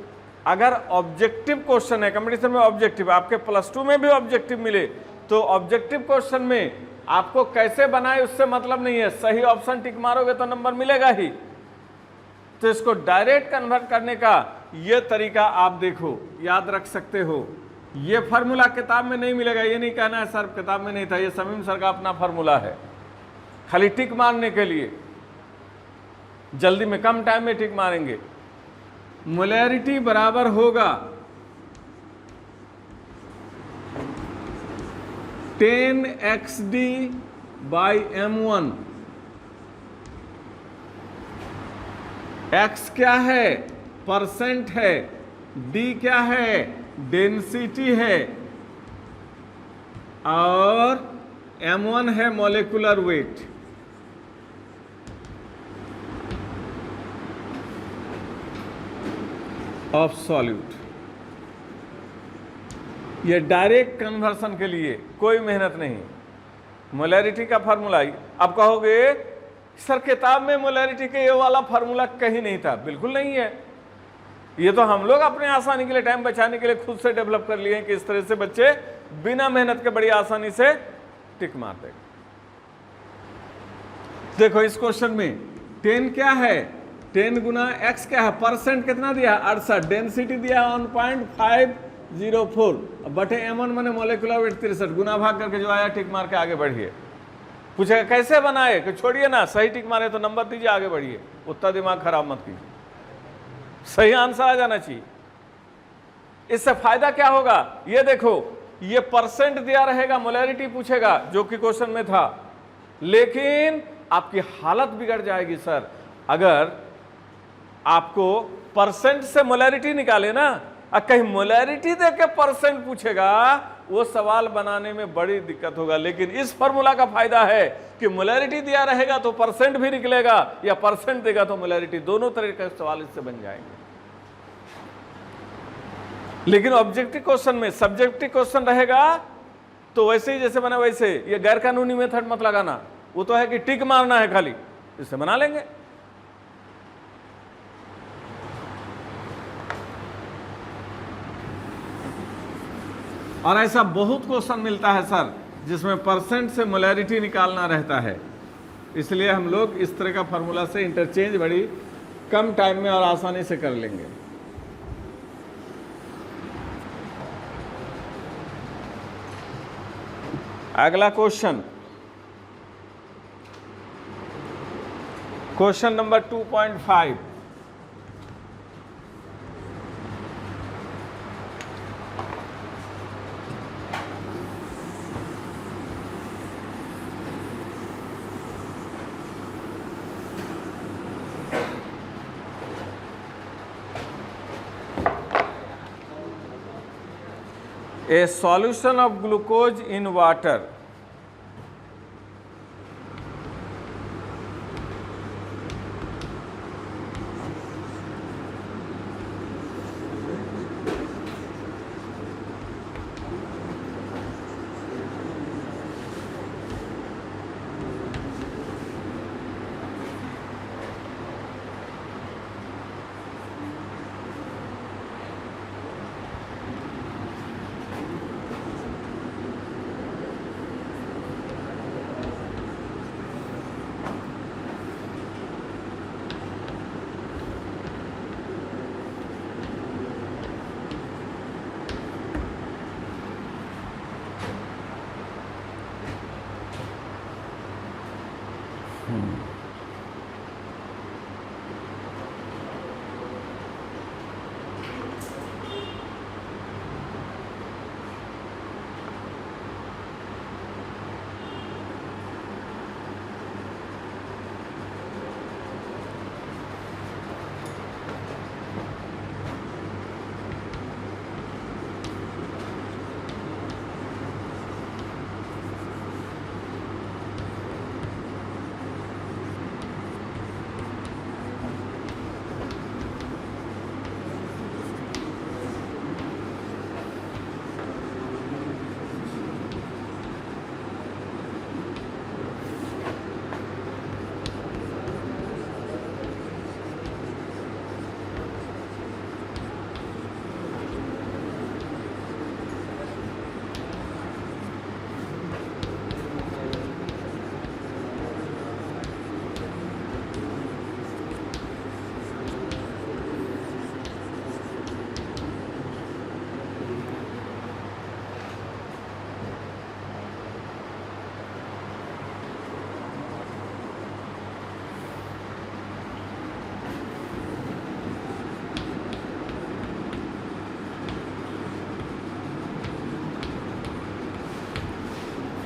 अगर ऑब्जेक्टिव क्वेश्चन है, कंपटीशन में ऑब्जेक्टिव, आपके +2 में भी ऑब्जेक्टिव मिले, तो ऑब्जेक्टिव क्वेश्चन में आपको कैसे बनाए उससे मतलब नहीं है, सही ऑप्शन टिक मारोगे तो नंबर मिलेगा ही। तो इसको डायरेक्ट कन्वर्ट करने का ये तरीका आप देखो, याद रख सकते हो। ये फार्मूला किताब में नहीं मिलेगा, ये नहीं कहना है सर किताब में नहीं था, ये समीम सर का अपना फार्मूला है, खाली टिक मारने के लिए। जल्दी में कम टाइम में टिक मारेंगे। मोलैरिटी बराबर होगा 10xd/m1। x क्या है? परसेंट है। d क्या है? डेंसिटी है। और m1 है मॉलिक्यूलर वेट। Of solute. ये डायरेक्ट कन्वर्सन के लिए कोई मेहनत नहीं। मोलैरिटी का फार्मूला, अब कहोगे सर किताब में मोलैरिटी के ये वाला फार्मूला कहीं नहीं था। बिल्कुल नहीं है, ये तो हम लोग अपने आसानी के लिए, टाइम बचाने के लिए खुद से डेवलप कर लिए हैं कि इस तरह से बच्चे बिना मेहनत के बड़ी आसानी से टिक मार देंगे। देखो इस क्वेश्चन में 10 क्या है? 10 गुना x क्या है? परसेंट कितना दिया? 68। डेंसिटी दिया 1.504 बटे m1 मैंने मॉलिक्यूलर वेट 63। गुना भाग करके जो आया टिक मार के आगे बढ़िए। पूछेगा कैसे बनाए, कि छोड़िए ना, सही टिक मारे तो नंबर दीजिए, आगे बढ़िए, उतना दिमाग खराब मत कीजिए, सही आंसर आ जाना चाहिए। इससे फायदा क्या होगा? ये देखो, ये परसेंट दिया रहेगा, मोलैरिटी पूछेगा जो कि क्वेश्चन में था, लेकिन आपकी हालत बिगड़ जाएगी सर अगर आपको परसेंट से मोलैरिटी निकाले ना, और कहीं मोलैरिटी देके परसेंट पूछेगा, वो सवाल बनाने में बड़ी दिक्कत होगा। लेकिन इस फॉर्मूला का फायदा है कि मोलैरिटी दिया रहेगा तो परसेंट भी निकलेगा, या परसेंट देगा तो मोलैरिटी, दोनों तरह के सवाल इससे बन जाएंगे। लेकिन ऑब्जेक्टिव क्वेश्चन में सब्जेक्टिव क्वेश्चन रहेगा तो वैसे ही जैसे बना वैसे, ये गैर कानूनी मेथड मत लगाना, वो तो है कि टिक मारना है खाली, इससे बना लेंगे। और ऐसा बहुत क्वेश्चन मिलता है सर जिसमें परसेंट से मोलैरिटी निकालना रहता है, इसलिए हम लोग इस तरह का फार्मूला से इंटरचेंज बड़ी कम टाइम में और आसानी से कर लेंगे। अगला question, question number 2.5। A solution of glucose in water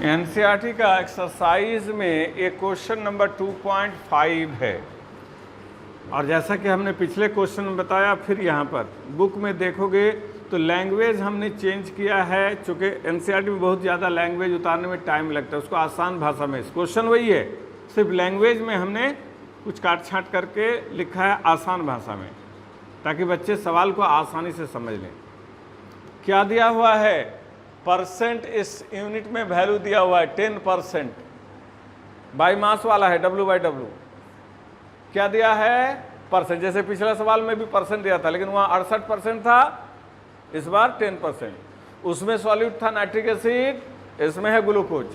NCERT का एक्सरसाइज में एक क्वेश्चन नंबर 2.5 है, और जैसा कि हमने पिछले क्वेश्चन में बताया, फिर यहाँ पर बुक में देखोगे तो लैंग्वेज हमने चेंज किया है, चूँकि एनसीईआरटी में बहुत ज़्यादा लैंग्वेज उतारने में टाइम लगता है, उसको आसान भाषा में, क्वेश्चन वही है, सिर्फ लैंग्वेज में हमने कुछ काट छाँट करके लिखा है आसान भाषा में, ताकि बच्चे सवाल को आसानी से समझ लें। क्या दिया हुआ है? परसेंट इस यूनिट में वैल्यू दिया हुआ है 10%, बाई मास वाला है, W/W। क्या दिया है? परसेंट। जैसे पिछला सवाल में भी परसेंट दिया था, लेकिन वहाँ 68% था, इस बार 10%। उसमें सॉल्यूट था नाइट्रिक एसिड, इसमें है ग्लूकोज।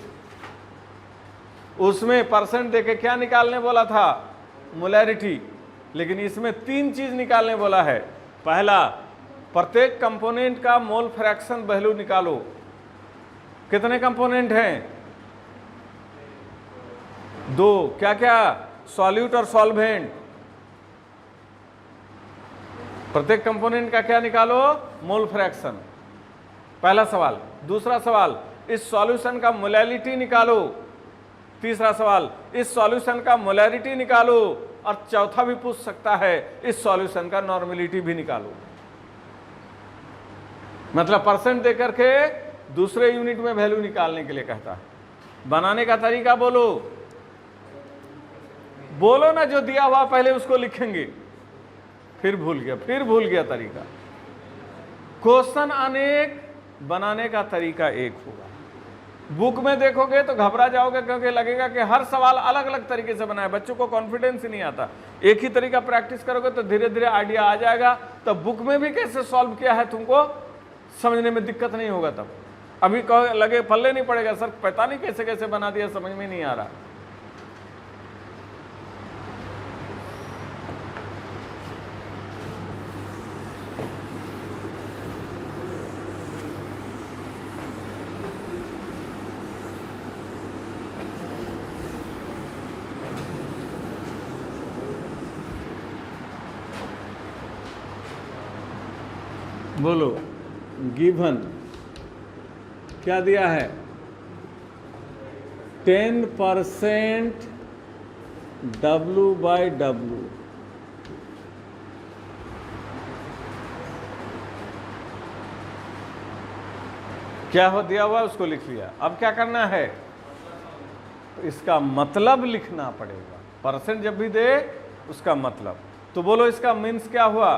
उसमें परसेंट देके क्या निकालने बोला था? मोलैरिटी। लेकिन इसमें 3 चीज निकालने बोला है। पहला, प्रत्येक कंपोनेंट का मोल फ्रैक्शन वैल्यू निकालो। कितने कंपोनेंट हैं? 2। क्या क्या? सॉल्यूट और सॉल्वेंट। प्रत्येक कंपोनेंट का क्या निकालो? Mole fraction. पहला सवाल। दूसरा सवाल, इस सॉल्यूशन का मोलैरिटी निकालो। तीसरा सवाल, इस सॉल्यूशन का मोलैरिटी निकालो। और चौथा भी पूछ सकता है, इस सॉल्यूशन का नॉर्मेलिटी भी निकालो। मतलब परसेंट देकर के दूसरे यूनिट में वैल्यू निकालने के लिए कहता है। बनाने का तरीका बोलो, बोलो ना, जो दिया हुआ पहले उसको लिखेंगे, फिर भूल गया तरीका। क्वेश्चन अनेक, बनाने का तरीका एक होगा। बुक में देखोगे तो घबरा जाओगे, क्योंकि लगेगा कि हर सवाल अलग अलग तरीके से बनाए, बच्चों को कॉन्फिडेंस ही नहीं आता। एक ही तरीका प्रैक्टिस करोगे तो धीरे धीरे आइडिया आ जाएगा, तो बुक में भी कैसे सॉल्व किया है तुमको समझने में दिक्कत नहीं होगा। तब अभी कहो लगे पल्ले नहीं पड़ेगा सर, पता नहीं कैसे कैसे बना दिया, समझ में नहीं आ रहा। बोलो, गिवन क्या दिया है? 10% W/W। क्या हो दिया हुआ उसको लिख लिया। अब क्या करना है? इसका मतलब लिखना पड़ेगा। परसेंट जब भी दे उसका मतलब। तो बोलो इसका मीन्स क्या हुआ?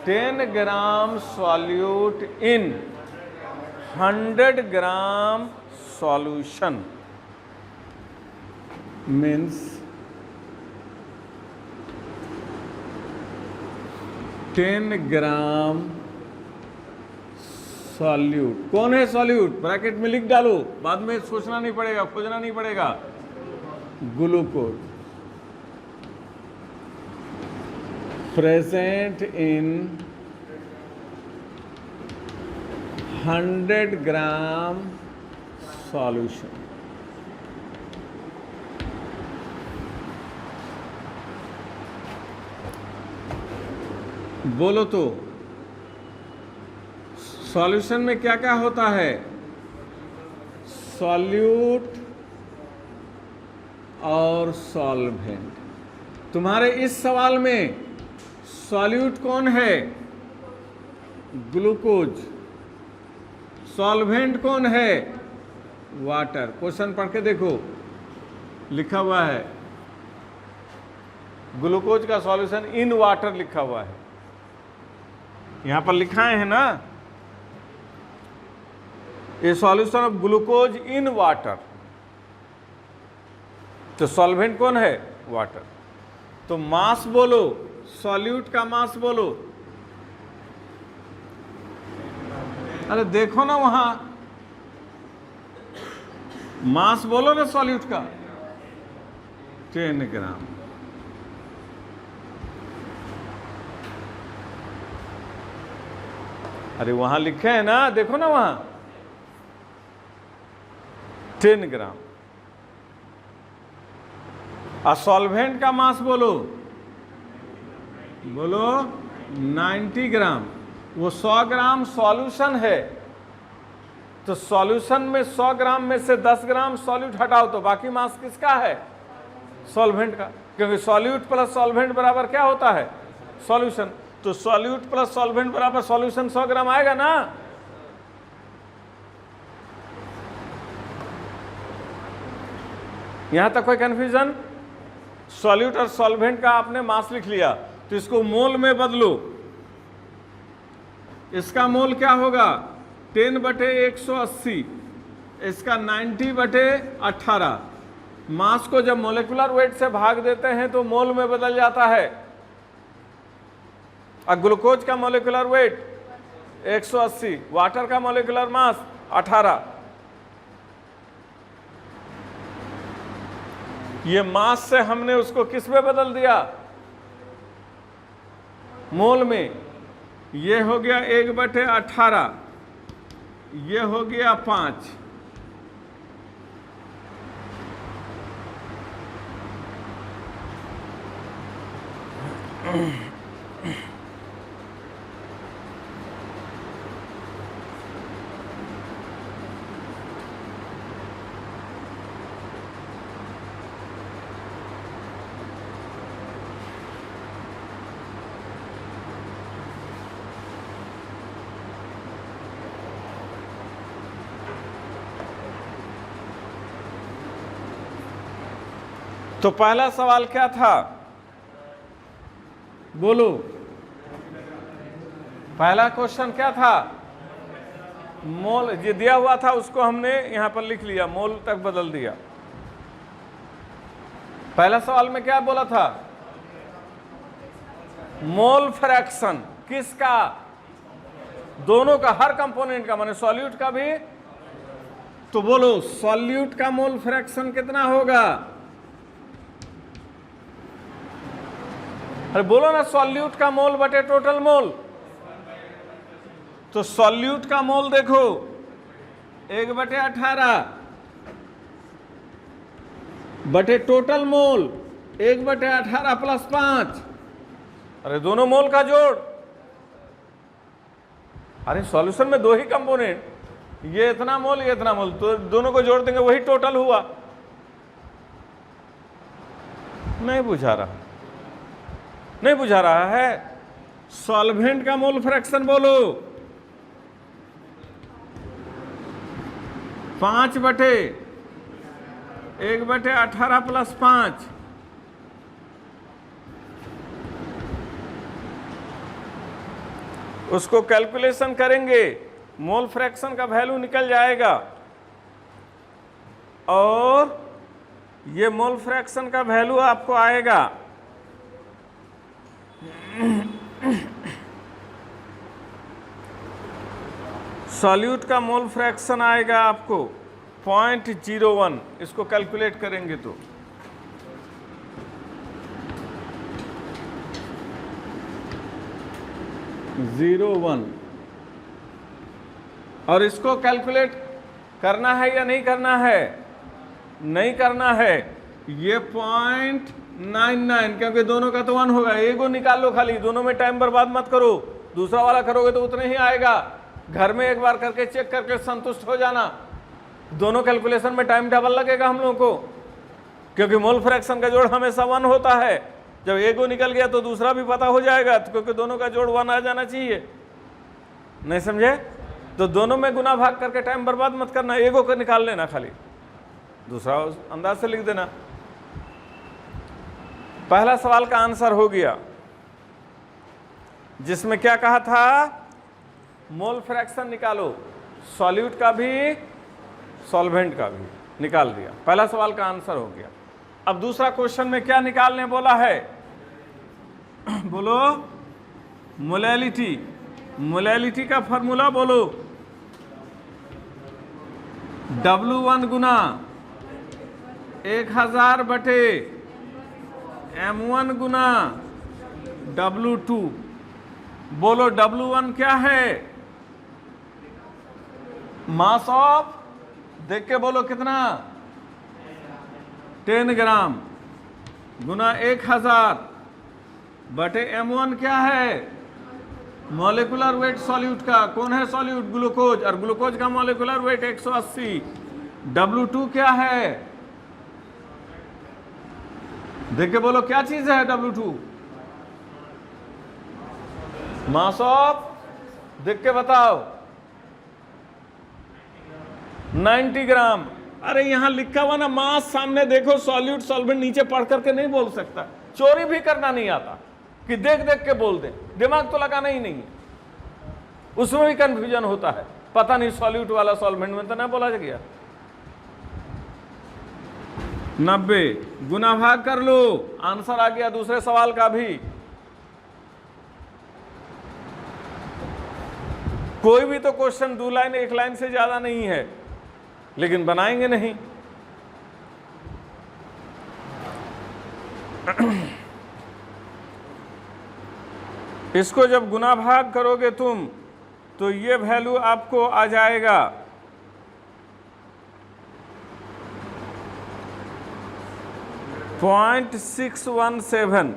10 gram solute in 100 gram solution means 10 gram solute. कौन है सॉल्यूट? ब्रैकेट में लिख डालो, बाद में सोचना नहीं पड़ेगा, खोजना नहीं पड़ेगा। Glucose present in 100 gram solution. बोलो तो सॉल्यूशन में क्या क्या होता है? सॉल्यूट और सॉल्वेंट। तुम्हारे इस सवाल में सॉल्यूट कौन है? ग्लूकोज। सॉल्वेंट कौन है? वाटर। क्वेश्चन पढ़ के देखो, लिखा हुआ है ग्लूकोज का सॉल्यूशन इन वाटर लिखा हुआ है। यहां पर लिखा है ना, ए solution of glucose in water. तो सॉल्वेंट कौन है? वाटर। तो मास बोलो, सॉल्यूट का मास बोलो। अरे देखो ना वहां, मास बोलो ना सॉल्यूट का। 10 ग्राम। अरे वहां लिखे हैं ना, देखो ना वहां 10 ग्राम। और सॉल्वेंट का मास बोलो, बोलो 90 ग्राम। वो 100 ग्राम सॉल्यूशन है, तो सॉल्यूशन में 100 ग्राम में से 10 ग्राम सॉल्यूट हटाओ तो बाकी मास किसका है? सॉल्वेंट का। क्योंकि सॉल्यूट प्लस सॉल्वेंट बराबर क्या होता है? सॉल्यूशन। तो सॉल्यूट प्लस सॉल्वेंट बराबर सॉल्यूशन 100 ग्राम आएगा ना। यहां तक कोई कंफ्यूजन? सॉल्यूट और सॉल्वेंट का आपने मास लिख लिया, तो इसको मोल में बदलो। इसका मोल क्या होगा? 10/180। इसका 90/18। मास को जब मोलेकुलर वेट से भाग देते हैं तो मोल में बदल जाता है। और ग्लूकोज का मोलेकुलर वेट 180, वाटर का मोलेकुलर मास 18। ये मास से हमने उसको किस में बदल दिया? मोल में। ये हो गया 1/18, ये हो गया 5। तो पहला सवाल क्या था? बोलो, पहला क्वेश्चन क्या था? मोल ये दिया हुआ था, उसको हमने यहां पर लिख लिया, मोल तक बदल दिया। पहला सवाल में क्या बोला था? मोल फ्रैक्शन किसका? दोनों का, हर कंपोनेंट का, माने सॉल्यूट का भी। तो बोलो सॉल्यूट का मोल फ्रैक्शन कितना होगा? अरे बोलो ना, सॉल्यूट का मोल बटे टोटल मोल। तो सॉल्यूट का मोल देखो 1/18 बटे टोटल मोल 1/18 + 5। अरे दोनों मोल का जोड़। अरे सॉल्यूशन में दो ही कंपोनेंट, ये इतना मोल ये इतना मोल, तो दोनों को जोड़ देंगे वही टोटल हुआ। नहीं बुझा रहा, नहीं बुझा रहा है। सॉल्वेंट का मोल फ्रैक्शन बोलो 5/1/18 + 5। उसको कैलकुलेशन करेंगे, मोल फ्रैक्शन का वैल्यू निकल जाएगा, और ये मोल फ्रैक्शन का वैल्यू आपको आएगा सॉल्यूट का मोल फ्रैक्शन आएगा आपको 0.01। इसको कैलकुलेट करेंगे तो 0.01। और इसको कैलकुलेट करना है या नहीं करना है? नहीं करना है। ये 0.99, क्योंकि दोनों का तो 1 होगा। एगो निकाल लो खाली, दोनों में टाइम बर्बाद मत करो। दूसरा वाला करोगे तो उतने ही आएगा। घर में एक बार करके चेक करके संतुष्ट हो जाना। दोनों कैलकुलेशन में टाइम डबल लगेगा हम लोगों को, क्योंकि मोल फ्रैक्शन का जोड़ हमेशा 1 होता है। जब एगो निकल गया तो दूसरा भी पता हो जाएगा, क्योंकि दोनों का जोड़ 1 आ जाना चाहिए। नहीं समझे? तो दोनों में गुना भाग करके टाइम बर्बाद मत करना, एगो को निकाल लेना खाली, दूसरा अंदाज से लिख देना। पहला सवाल का आंसर हो गया, जिसमें क्या कहा था? मोल फ्रैक्शन निकालो, सॉल्यूट का भी सॉल्वेंट का भी निकाल दिया। पहला सवाल का आंसर हो गया। अब दूसरा क्वेश्चन में क्या निकालने बोला है? बोलो मोलैलिटी। मोलैलिटी का फॉर्मूला बोलो W1 गुना 1000 बटे M1 गुना W2। बोलो W1 क्या है? मास ऑफ, देख के बोलो कितना? 10 ग्राम गुना 1000 बटे M1 क्या है? मॉलिक्यूलर वेट सॉल्यूट का। कौन है सॉल्यूट? ग्लूकोज, और ग्लूकोज का मॉलिक्यूलर वेट 180। W2 क्या है? देख के बोलो क्या चीज है W2? मास ऑफ, देख के बताओ। 90 ग्राम। अरे यहां लिखा हुआ ना मास, सामने देखो, सॉल्यूट सॉल्वेंट नीचे पढ़ करके नहीं बोल सकता। चोरी भी करना नहीं आता कि देख देख के बोल दे, दिमाग तो लगाना ही नहीं है। उसमें भी कंफ्यूजन होता है, पता नहीं सॉल्यूट वाला सॉल्वेंट में तो ना बोला गया। 90 गुना भाग कर लो, आंसर आ गया दूसरे सवाल का भी। कोई भी तो क्वेश्चन 2 लाइन 1 लाइन से ज्यादा नहीं है, लेकिन बनाएंगे नहीं। इसको जब गुना भाग करोगे तुम, तो ये वैल्यू आपको आ जाएगा 0.617।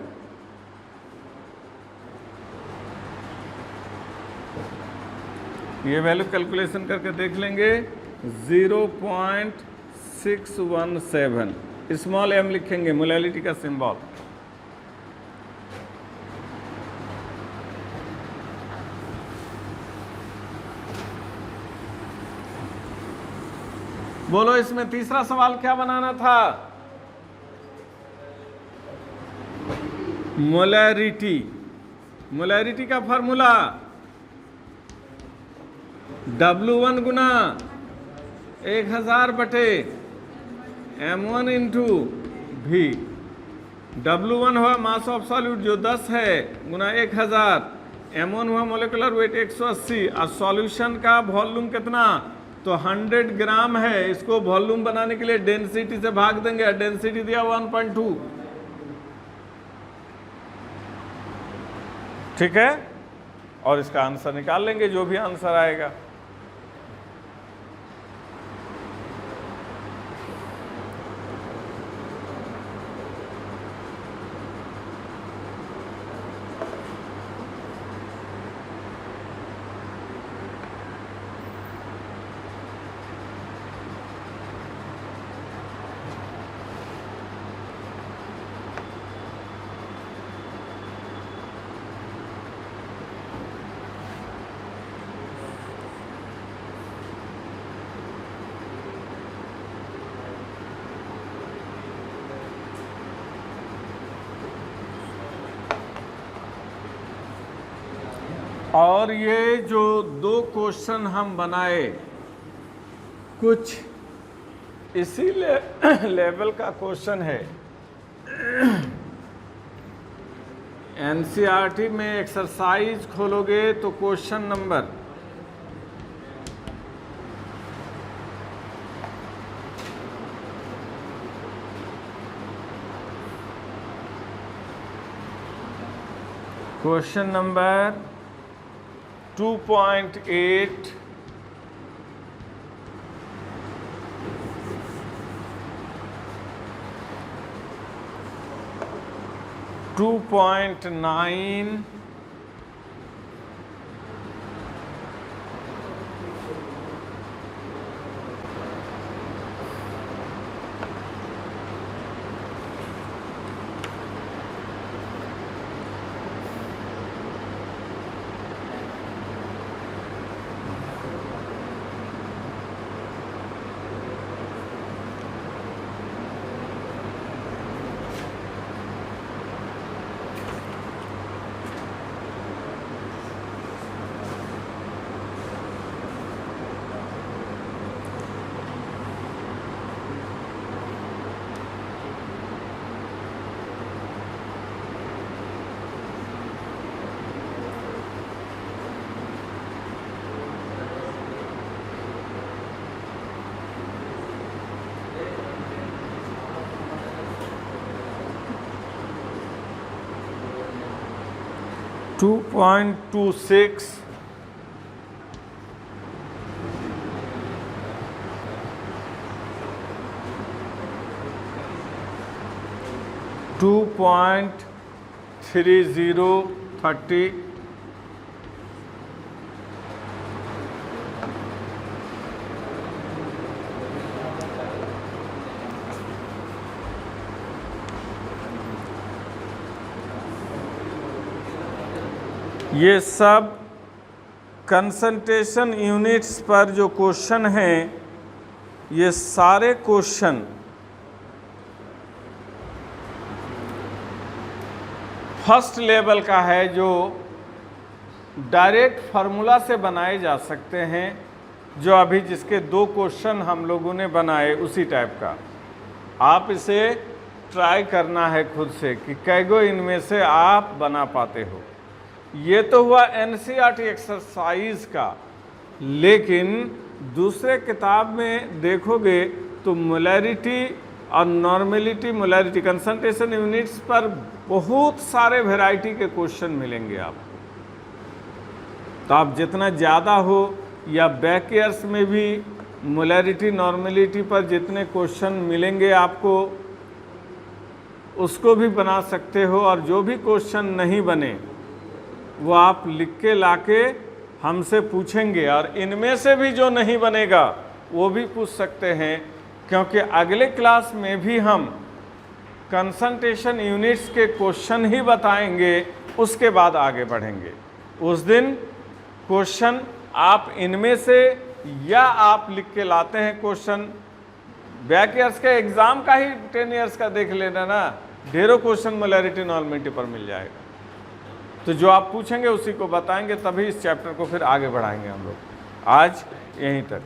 ये वैल्यू कैलकुलेशन करके देख लेंगे। 0.617, स्मॉल m लिखेंगे, मोलैलिटी का सिंबल। बोलो इसमें तीसरा सवाल क्या बनाना था? मोलैरिटी। मोलैरिटी का फॉर्मूला W1 गुना 1000 बटे M1 इंटू V। W1 हुआ मास ऑफ सॉल्यूट जो 10 है, गुना 1000 M1 हुआ मोलिकुलर वेट 180 और सॉल्यूशन का वॉल्यूम कितना, तो 100 ग्राम है। इसको वॉल्यूम बनाने के लिए डेंसिटी से भाग देंगे, डेंसिटी दिया 1.2। ठीक है, और इसका आंसर निकाल लेंगे जो भी आंसर आएगा। और ये जो 2 क्वेश्चन हम बनाए, कुछ इसी लेवल का क्वेश्चन है। एनसीईआरटी में एक्सरसाइज खोलोगे तो क्वेश्चन नंबर 2.8 2.9 2.26 2.3030 ये सब कंसंट्रेशन यूनिट्स पर जो क्वेश्चन हैं, ये सारे क्वेश्चन फर्स्ट लेवल का है, जो डायरेक्ट फार्मूला से बनाए जा सकते हैं। जो अभी जिसके 2 क्वेश्चन हम लोगों ने बनाए उसी टाइप का आप इसे ट्राई करना है खुद से कि कैगो इनमें से आप बना पाते हो। ये तो हुआ एनसीईआरटी एक्सरसाइज का, लेकिन दूसरे किताब में देखोगे तो मोलैरिटी और नॉर्मेलिटी, मोलैरिटी, कंसंट्रेशन यूनिट्स पर बहुत सारे वैरायटी के क्वेश्चन मिलेंगे आपको। तो आप जितना ज़्यादा हो, या बैक ईयर्स में भी मोलैरिटी नॉर्मेलिटी पर जितने क्वेश्चन मिलेंगे आपको, उसको भी बना सकते हो। और जो भी क्वेश्चन नहीं बने वो आप लिख के लाके हमसे पूछेंगे, और इनमें से भी जो नहीं बनेगा वो भी पूछ सकते हैं, क्योंकि अगले क्लास में भी हम कंसंट्रेशन यूनिट्स के क्वेश्चन ही बताएंगे, उसके बाद आगे बढ़ेंगे। उस दिन क्वेश्चन आप इनमें से या आप लिख के लाते हैं क्वेश्चन, बैक ईयर्स के एग्ज़ाम का ही 10 ईयर्स का देख लेना ना, ढेरों क्वेश्चन मोलैरिटी नॉर्मेलिटी पर मिल जाएगा। तो जो आप पूछेंगे उसी को बताएंगे, तभी इस चैप्टर को फिर आगे बढ़ाएंगे हम लोग। आज यहीं तक।